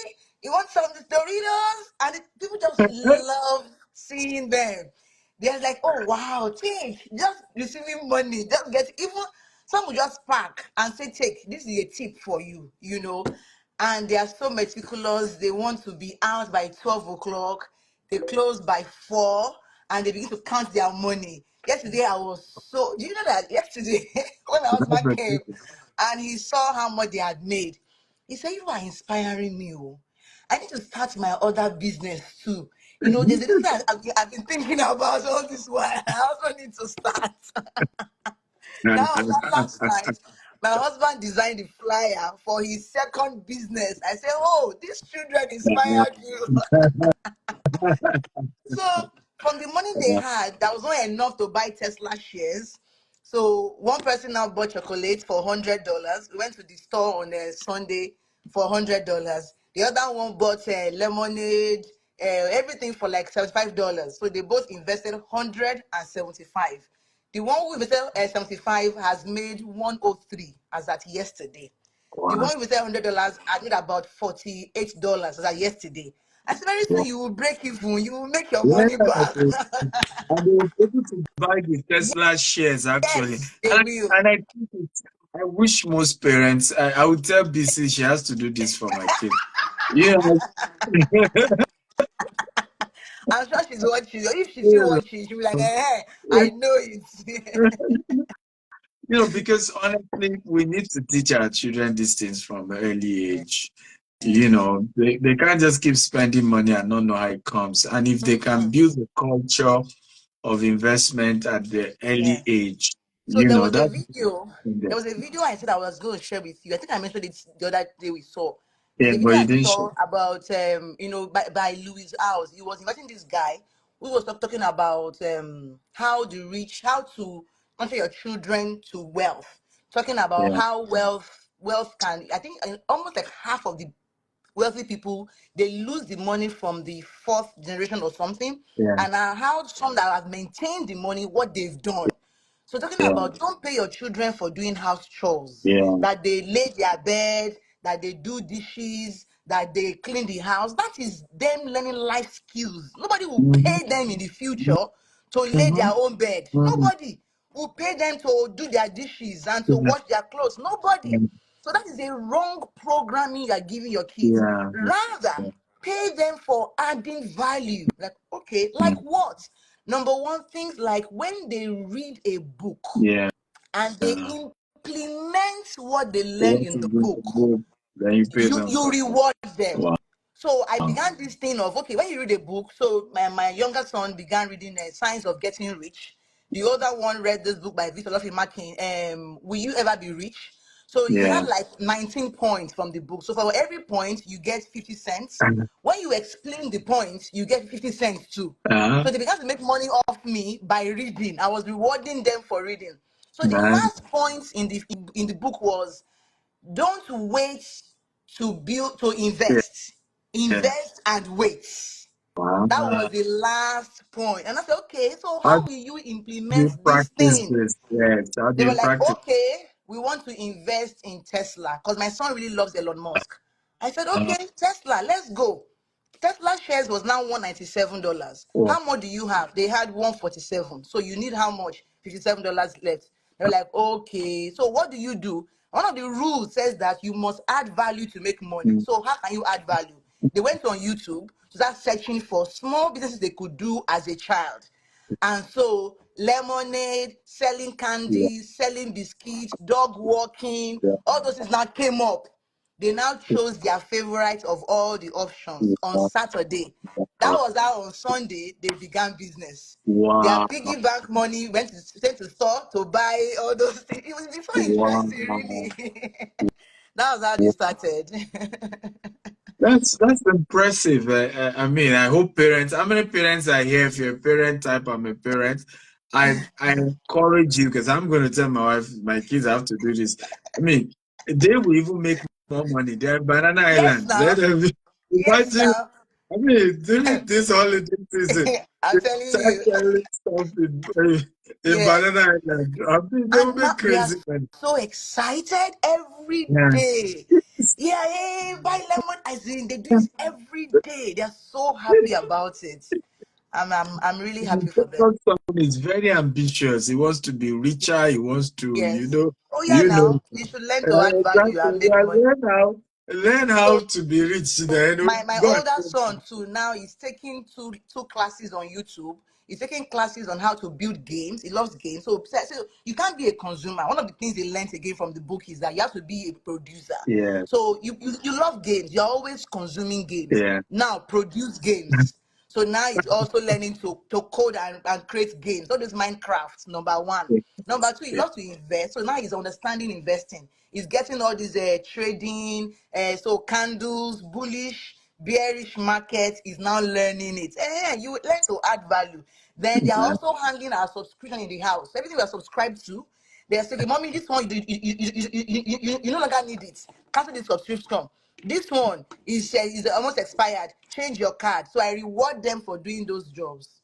You want some Doritos?" And people just love seeing them. They're like, "Oh wow, take just receiving money, just get even." Some will just park and say, "Take, this is a tip for you," you know. And they are so meticulous. They want to be out by 12 o'clock. They close by 4 and they begin to count their money. Yesterday, I was so. Do you know that yesterday, when my husband came and he saw how much they had made, he said, "You are inspiring me. Oh. I need to start my other business too. You know, there's a thing I've been thinking about all this while. I also need to start." Now, last night, my husband designed the flyer for his second business. I said, "Oh, these children inspired you." So from the money they had, that was not enough to buy Tesla shares. So one person now bought chocolate for $100. We went to the store on a Sunday for $100. The other one bought lemonade, everything for like $75. So they both invested 175. The one who invested 75 has made 103 as at yesterday. The Wow. one with $100 I made about $48 as at yesterday. I said very soon Wow. you will break even, you will make your money Yeah, back. and they were able to buy the Tesla shares actually. Yes, they will. And I think I wish most parents, I would tell BC she has to do this for my kid. Yeah. I'm sure she's watching. If she's still you watching, she'll be like, "Eh, I know it." know, because honestly, we need to teach our children these things from early age. You know, they can't just keep spending money and not know how it comes. And if they can Mm-mm. build a culture of investment at the Yeah. early age, So you there know, was a that's video. in there. There was a video I said I was going to share with you. I think I mentioned it the other day we saw. There's Yeah, a but video you I didn't saw show. about by Louis House. He was inviting this guy who was talking about how to nurture your children to wealth. Talking about Yeah, how wealth can, I think almost like half of the wealthy people, they lose the money from the fourth generation or something, yeah, and how some that have maintained the money, what they've done. So talking yeah, about don't pay your children for doing house chores, yeah. that they lay their bed, that they do dishes, that they clean the house. That is them learning life skills. Nobody will Mm-hmm, pay them in the future to lay mm-hmm, their own bed. mm-hmm. Nobody will pay them to do their dishes and to wash their clothes. Nobody. Yeah, So that is a wrong programming you are giving your kids. yeah, Rather, yeah. pay them for adding value. Like, okay, like what? Number one, things like when they read a book Yeah. and they implement what they learn What in is the in book, the book? Then you pay them you for. reward them. Wow. So I began this thing of, okay, when you read a book, so my younger son began reading Science of Getting Rich. The older one read this book by Victor Makin, Will You Ever Be Rich? So he Yeah. had like 19 points from the book. So for every point, you get 50 cents. When you explain the points, you get 50 cents too. Uh-huh. So they began to make money off me by reading. I was rewarding them for reading. So the Nice. last point in the book was, don't wait to Yeah. invest. Yeah. Invest and wait. That Wow. was the last point. And I said, okay, so How how will you do you implement this practice thing? this? Yes. How do They were you like, practice? okay, we want to invest in Tesla because my son really loves Elon Musk. I said, okay, Tesla, let's go. Tesla shares was now $197. Oh, How much do you have? They had 147. So you need how much? $57 left. They were like, okay. So what do you do? One of the rules says that you must add value to make money. So how can you add value? They went on YouTube to start searching for small businesses they could do as a child. And so lemonade, selling yeah. candy, selling biscuits, dog walking, Yeah. all those things now came up. They now chose their favorite of all the options on Yeah. Saturday. That was how on Sunday they began business. Their Wow. piggy bank money went to store to buy all those things. It was so interesting, Wow. really. That was how they started. That's impressive. I mean, I hope parents. How many parents are here? If you're a parent type, I'm a parent. I encourage you because I'm going to tell my wife, my kids have to do this. I mean, they will even make more money. They're in Banana Yes, Island. now. Let them Yes, imagine. now. I mean, during this holiday season, I'm they telling start you. selling stuff in Yeah. Banana Island. I mean, they will And now make they are crazy money. so excited every Yeah. day. Yeah, hey, buy lemon. As in, they do this every day. They are so happy about it. I'm really happy for them. Because someone is very ambitious. He wants to be richer. He wants to, Yes. Oh yeah, you know. now you should learn to add value Exactly. and make Yeah, money. learn how So to be rich. Then my go older son too now is taking two classes on YouTube. He's taking classes on how to build games. He loves games. So you can't be a consumer. One of the things they learned again from the book is that you have to be a producer. Yeah, So you love games. You're always consuming games. yeah. Now produce games. So now he's also learning to code and create games. Not just Minecraft, number one. Number two, he Yeah. loves to invest. So now he's understanding investing. He's getting all these trading, so candles, bullish, bearish market. Is now learning it. You learn to add value. Then they are Yeah. also handling our subscription in the house. Everything we are subscribed to, they are saying, "Mommy, this one you no longer need it. Cancel this subscription. This one is almost expired. Change your card." So I reward them for doing those jobs.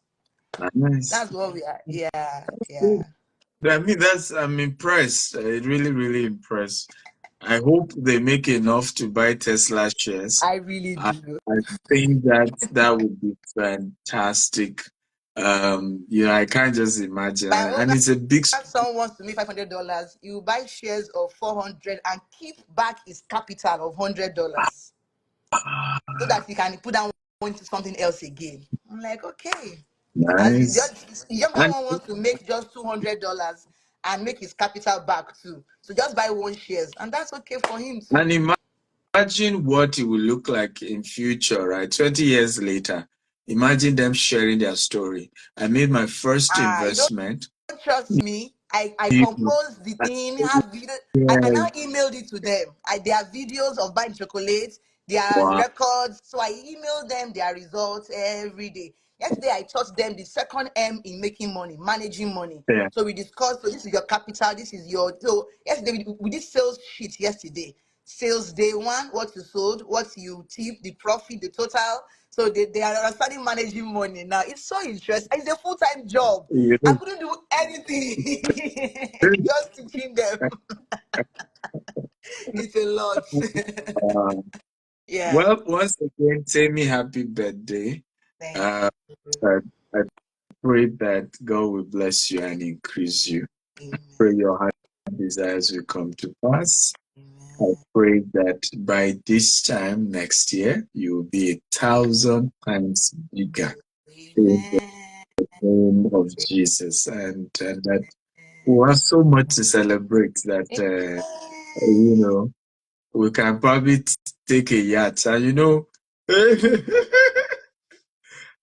Nice. That's what we are. Yeah, yeah. Good. I mean, I'm impressed. Really, really impressed. I hope they make enough to buy Tesla shares. I really I, do. I think that would be fantastic. I can't just imagine. My And older it's a big son wants to make $500. You buy shares of 400 and keep back his capital of $100 so that he can put down into something else again. I'm like, okay. As in, nice. just the younger And one wants to make just $200 and make his capital back too. So just buy one shares, and that's okay for him too. and imagine what it will look like in future, right? 20 years later. Imagine them sharing their story. I made my first You don't investment. trust me. I You know, composed the I thing, said, have video. I yes, now emailed it to them. There are videos of buying chocolate, there are wow, records. So I emailed them their results every day. Yesterday I taught them the second M in making money, managing money. yeah, So we discussed, so this is your capital, this is your, so yesterday we did sales sheet yesterday. Sales day one, what you sold, what you tip, the profit, the total. So they are starting managing money now. It's so interesting. It's a full-time job. you I know, couldn't do anything. Just teaching them. It's a lot. uh, Yeah. well, once again, Temi, happy birthday. Thank Uh, you. I, I pray that God will bless you and increase you. Amen. Pray your heart desires will come to pass. Amen. I pray that by this time next year, you will be 1,000 times bigger in the Amen. name of Jesus. And that we have so much to celebrate that, we can probably take a yacht. And,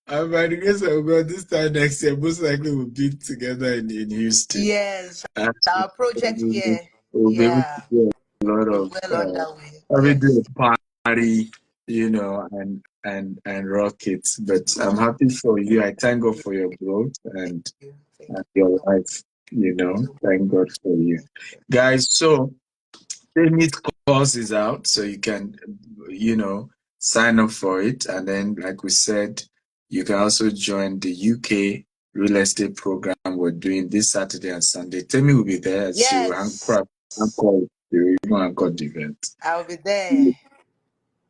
and by the grace of God, this time next year, most likely we'll be together in Houston. Yes, And our project here, we'll be able to yeah, do a lot is of, well underway. probably Yes. do a party, and rock it. But I'm happy for you. I thank God for your growth Thank and, you. Thank and you your so life. much. Thank God for you. Guys, so Temi's course is out, so you can, sign up for it. And then, like we said, you can also join the UK real estate program we're doing this Saturday and Sunday. Temi will be there. She will Yes, anchor the event. I'll be there.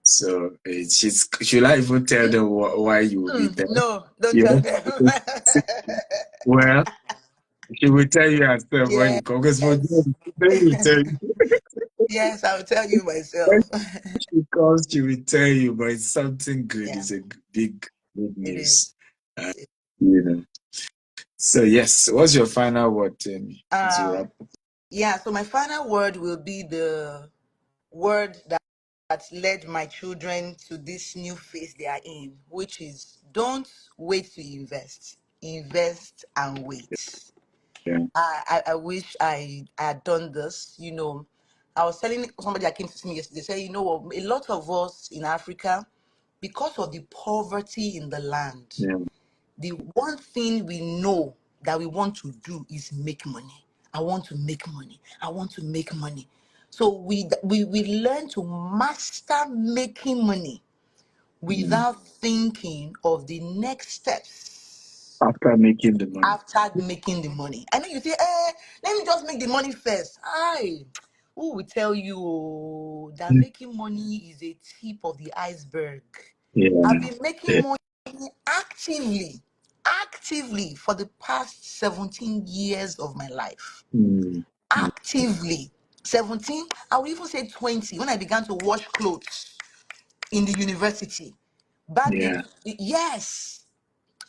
So should I even tell them why you will be there? No, don't Yeah. tell them. Well, she will tell you herself when you come. Because for Yes. them, they will tell you. Yes, I'll tell you When myself. she comes, she will tell you, but it's something good. Yeah, It's a big good it is. news. Uh, you know. So yes, what's your final word, Temi, as you wrap up? Yeah, so my final word will be the word that led my children to this new phase they are in, which is don't wait to invest. Invest and wait. Yeah. I wish I had done this. I was telling somebody that came to see me yesterday, say, a lot of us in Africa, because of the poverty in the land, Yeah. the one thing we know that we want to do is make money. I want to make money. I want to make money. So we learn to master making money Mm. without thinking of the next steps After making the money. after making the money. And then you say, let me just make the money first. Who will tell you that making money is a tip of the iceberg? I've Yeah. been making money actively for the past 17 years of my life. Mm. Actively. 17, I would even say 20 when I began to wash clothes in the university. Yeah. Yes,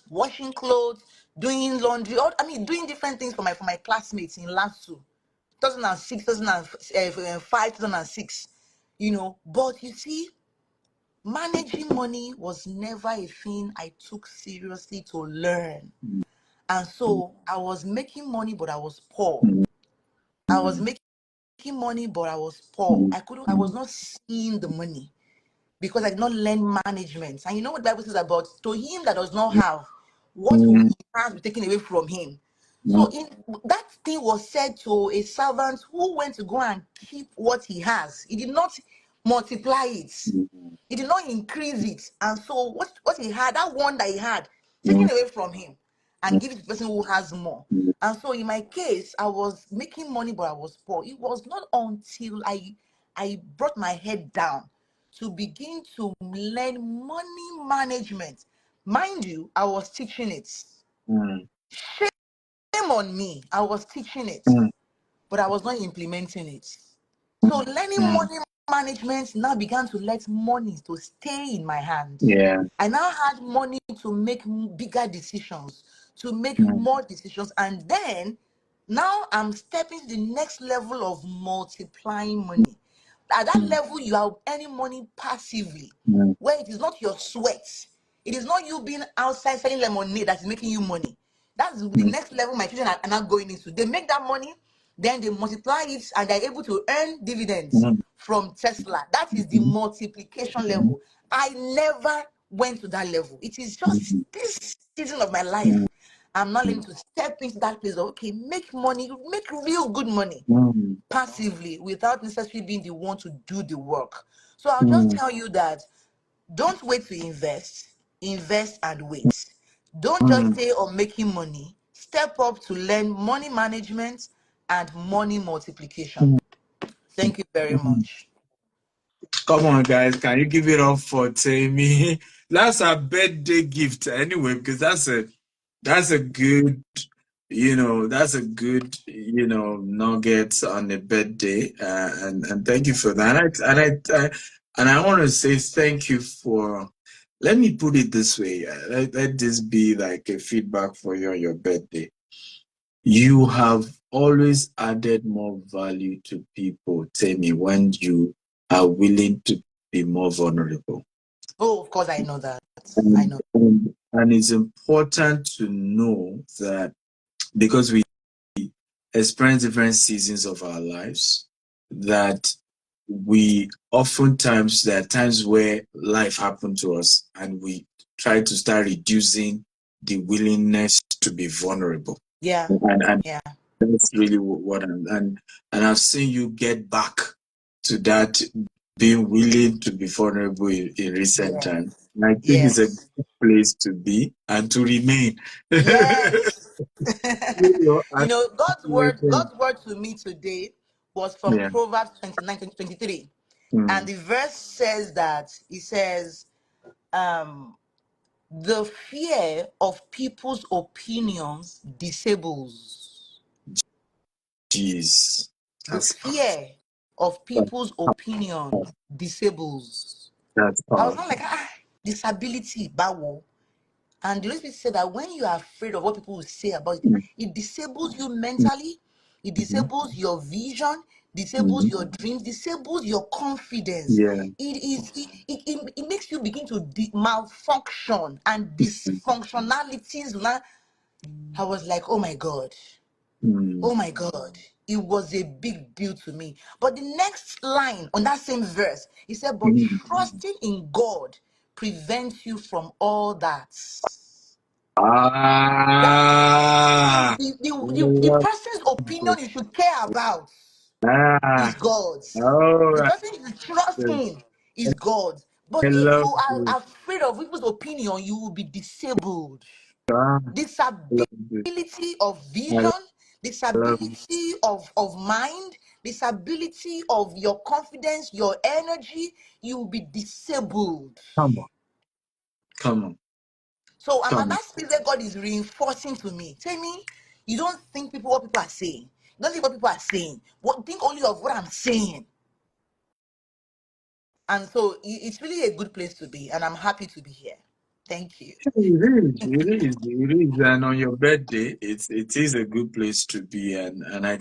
washing clothes, doing laundry, doing different things for my classmates in LASU, 2006, 2005, 2006. But you see, managing money was never a thing I took seriously to learn. And so I was making money, but I was poor. Mm. I was making money, but I was poor. Mm. I was not seeing the money because I did not learn management. And you know what the Bible says about to him that does not have, what will Mm. he have be taken away from him? So Mm. that thing was said to a servant who went to go and keep what he has. He did not multiply it. He did not increase it. And so what he had, that one that he had, taken Mm. away from him and give it to the person who has more. Mm. And so in my case, I was making money, but I was poor. It was not until I brought my head down to begin to learn money management. Mind you, I was teaching it. Mm. Shame on me. I was teaching it, Mm. but I was not implementing it. So learning Mm. money management now began to let money to stay in my hand. Yeah. I now had money to make bigger decisions, to make Mm. more decisions, and then now I'm stepping to the next level of multiplying money. At that Mm. level, you are earning money passively, Mm. where it is not your sweat. It is not you being outside selling lemonade that is making you money. That's the Mm. next level my children are now going into. They make that money, then they multiply it, and they're able to earn dividends Mm. from Tesla. That is the Mm. multiplication Mm. level. I never went to that level. It is just Mm. this season of my Mm. life. I'm not going to step into that place of, okay, make money, make real good money Mm. passively without necessarily being the one to do the work. So I'll just Mm. tell you that don't wait to invest, invest and wait. Don't just Mm. stay on making money. Step up to learn money management and money multiplication. Thank you very Mm. much. Come on, guys. Can you give it up for Tammy? That's a birthday gift anyway, because that's a good that's a good, nugget on a birthday. And thank you for that. And I want to say thank you for, let me put it this way. Let this be like a feedback for you on your birthday. You have always added more value to people, Temi, when you are willing to be more vulnerable. Oh, of course, I know that. I And, know. and it's important to know that because we experience different seasons of our lives, that we oftentimes, there are times where life happened to us and we try to start reducing the willingness to be vulnerable. Yeah. And Yeah. that's really what and I've seen you get back to that, being willing to be vulnerable in recent Yes. times. And I think it's a Yes. good place to be and to remain. Yes. And God's word to me today was from yeah. Proverbs 29:23. And Mm, the verse says that it says, the fear of people's opinions disables. jeez. The That's fear of people's opinion disables. that's I was not powerful. like, disability, bawo. And the Holy Spirit said that when you are afraid of what people will say about you, Mm, it disables you mm, mentally, it mhm, disables your vision, disables mhm. your dreams, disables your confidence. Yeah. It makes you begin to malfunction and dysfunctionalities. I was like, oh my God. Mm, Oh my God, it was a big deal to me. But the next line on that same verse, he said, but mm. trusting in God prevents you from all that. That means Ah, the person's opinion you should care about is ah, God's. The oh, person you should trust in is God. I But if love you this. are afraid of people's opinion, you will be disabled. Ah, I love this. Disability of I vision, love it. disability of mind, disability of your confidence, your energy, you will be disabled. Come on, come on, So I'm at come on. that space where God is reinforcing to me. Tell me, you don't think what people are saying. You don't think what people are saying. Think only of what I'm saying. And so it's really a good place to be, and I'm happy to be here. Thank you. It is. And on your birthday, it is a good place to be. And I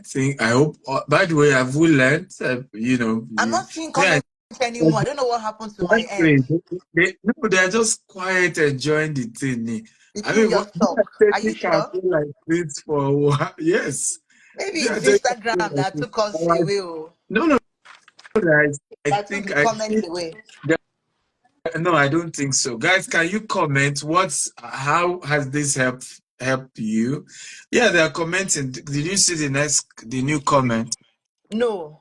hope. By the way, have we learned? I'm not seeing Yeah. comments anymore. I don't know what happened to my Honestly, end. no, they're just quiet, enjoying the thing. The I thing mean, just me and stopped. Are you Temi can sure? feel like this for a while. Yes. Maybe Me and it's Temi can feel Instagram like that this. took us I'm like, away. Oh, no, no, guys. I that took think the I comments think away. no, I don't think so. Guys, can you comment? How has this helped you? Yeah, they are commenting. Did you see the new comment? No,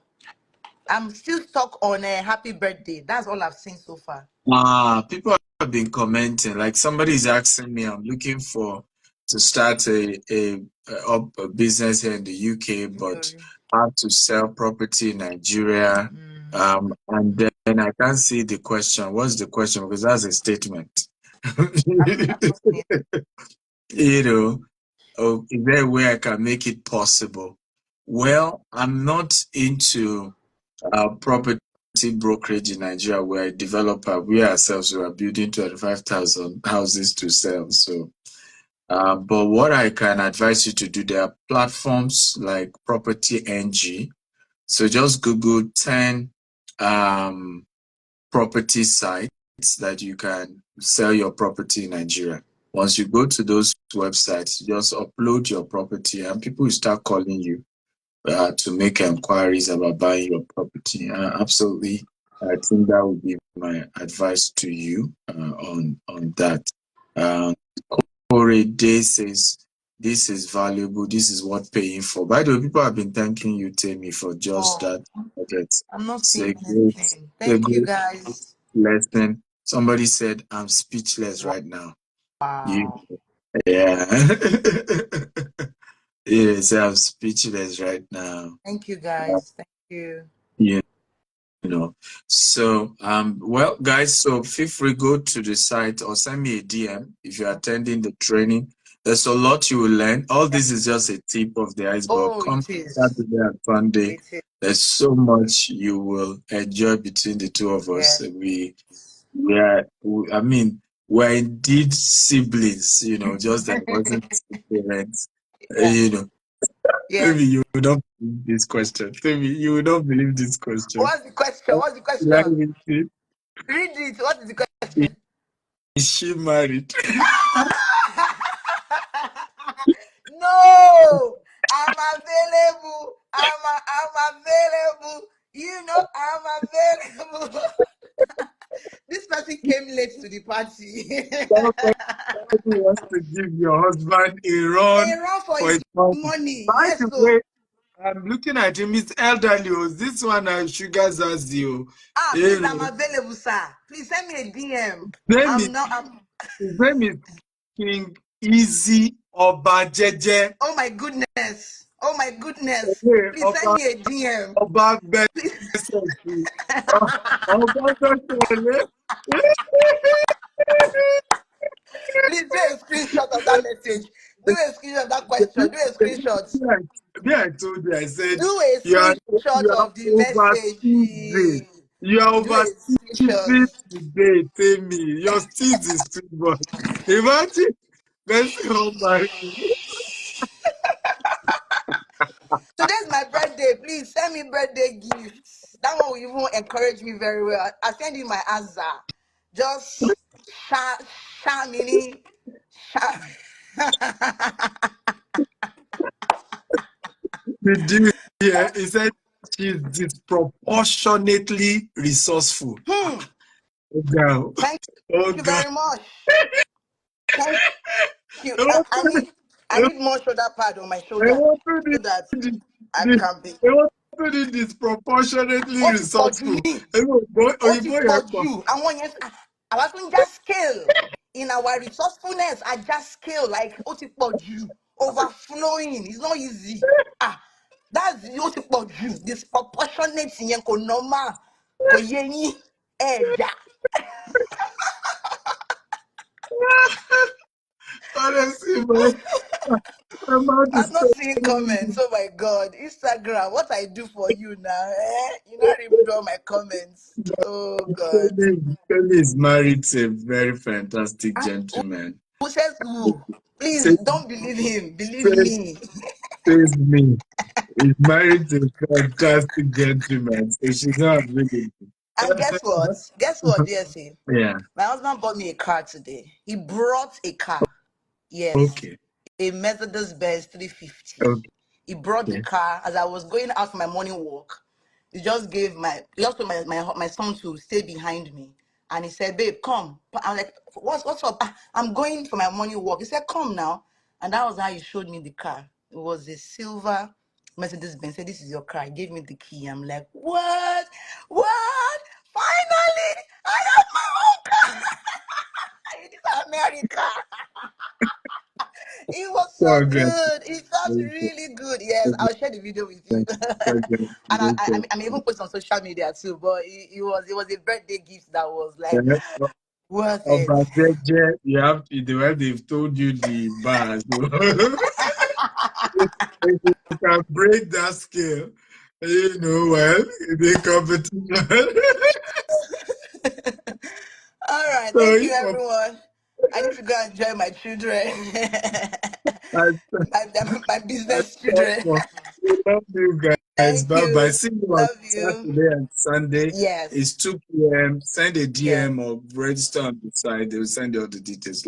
I'm still stuck on a happy birthday. That's all I've seen so far. People have been commenting. Like somebody is asking me, I'm looking to start a business here in the UK, but how to sell property in Nigeria. And then I can't see the question. What's the question? Because that's a statement. I'm not seeing. You know, oh, is there a way I can make it possible? Well, I'm not into property brokerage in Nigeria. We're a developer. We ourselves we are building 25,000 houses to sell. So, but what I can advise you to do, there are platforms like Property NG. So just Google 10 property sites that you can sell your property in Nigeria. Once you go to those websites, just upload your property and people will start calling you to make inquiries about buying your property. Absolutely, I think that would be my advice to you on that. Um, Corey Day says this is valuable. This is what paying for. By the way, people have been thanking you, Temi, for just Oh, that. Okay, I'm not it's seeing a anything. a Thank you, great guys. lesson. Somebody said I'm speechless right now. You, Wow. yeah. Yes, I'm speechless right now. Thank you, guys. Thank you. You know. So, well, guys, so feel free go to the site or send me a DM if you're attending the training. There's a lot you will learn. All this is just a tip of the iceberg. Oh, Come it is. Saturday and Sunday. It is. There's so much you will enjoy between the two of us. Yes. I mean, we're indeed siblings, just that wasn't parents. Yeah. Maybe Yes. you would not believe this question. Maybe you would not believe this question. What's the question? What's the Should I question? read it? Read it. What is the question? Is she married? No, I'm available. I'm available. I'm available. This person came late to the party. Somebody wants to give your husband a A run run for for his his money. money. By Yes, the so way, I'm looking at him. He's elderly. This one has sugars as you. please, You I'm know, available, sir. Please send me a DM. name is, I'm not. his name is King Easy Obajeje. Oh my goodness. Oh my goodness. Okay, Please send me a DM. Oba Please. Besesi. Oba Besele. Please do a screenshot of that message. Do a screenshot of that question. Do a screenshot. I told you, I said, Do a you are screenshot of the message. overseas. You are Do a overseas screenshot. today, Temi. Your steez is too much. Imagine, let's go marry you. Today's my birthday. Please send me birthday gifts. That one will even encourage me very well. I'll send you my answer. Just mini. Did you hear? He said she's disproportionately resourceful. Oh, girl. Thank Oh, you God. very much. Thank you. I I need more shoulder pad on my shoulder want to so that I be can be. disproportionately Ó ti pọ̀ jù resourceful. ní. Ó ti Òyìnbó pọ̀ yẹn pọ̀. jù. Àwọn yẹn àwa tún já scale in our resourcefulness. I just scale like ó ti pọ̀ jù. Overflowing. It's not easy. That's ó ti pọ̀ jù. Disproportionate yẹn kò normal. Kò yé yín. Ẹ̀dá. Honestly, man. I'm about to I'm not seeing say, comments. Oh my God. Instagram, what I do for you now? You not even draw my comments. Oh God. Kelly is married to a very fantastic gentleman. Who says who? Please Says, don't believe him. Believe says, me. says me. He's married to a fantastic gentleman, so she's not available. And guess what? Guess what, DSA? Yeah. My husband bought me a car today. He brought a car. Yes. Okay. A Mercedes Benz 350. Okay. He brought the car as I was going out for my morning walk. He just told my son to stay behind me. And he said, babe, come. I'm like, what's up? I'm going for my morning walk. He said, come now. And that was how he showed me the car. It was a silver Mercedes Benz. He said, this is your car. He gave me the key. I'm like, what? What? Finally, I have my own car. It is America. It was so Congrats. good. It felt really good. Yes, I'll share the video with you. And I'm even post on social media too. But it was a birthday gift that was like worth it. The way they've told you the bars. If you can break that scale, well, in the competition. All right, So thank you, if everyone. I need to go and enjoy my children, I, my I, business children. we love you guys. Thank Bye bye. you. See you on Love you. Saturday and Sunday. Yes. It's 2 p.m. Send a Yes. DM or register on the site. They will send you all the details.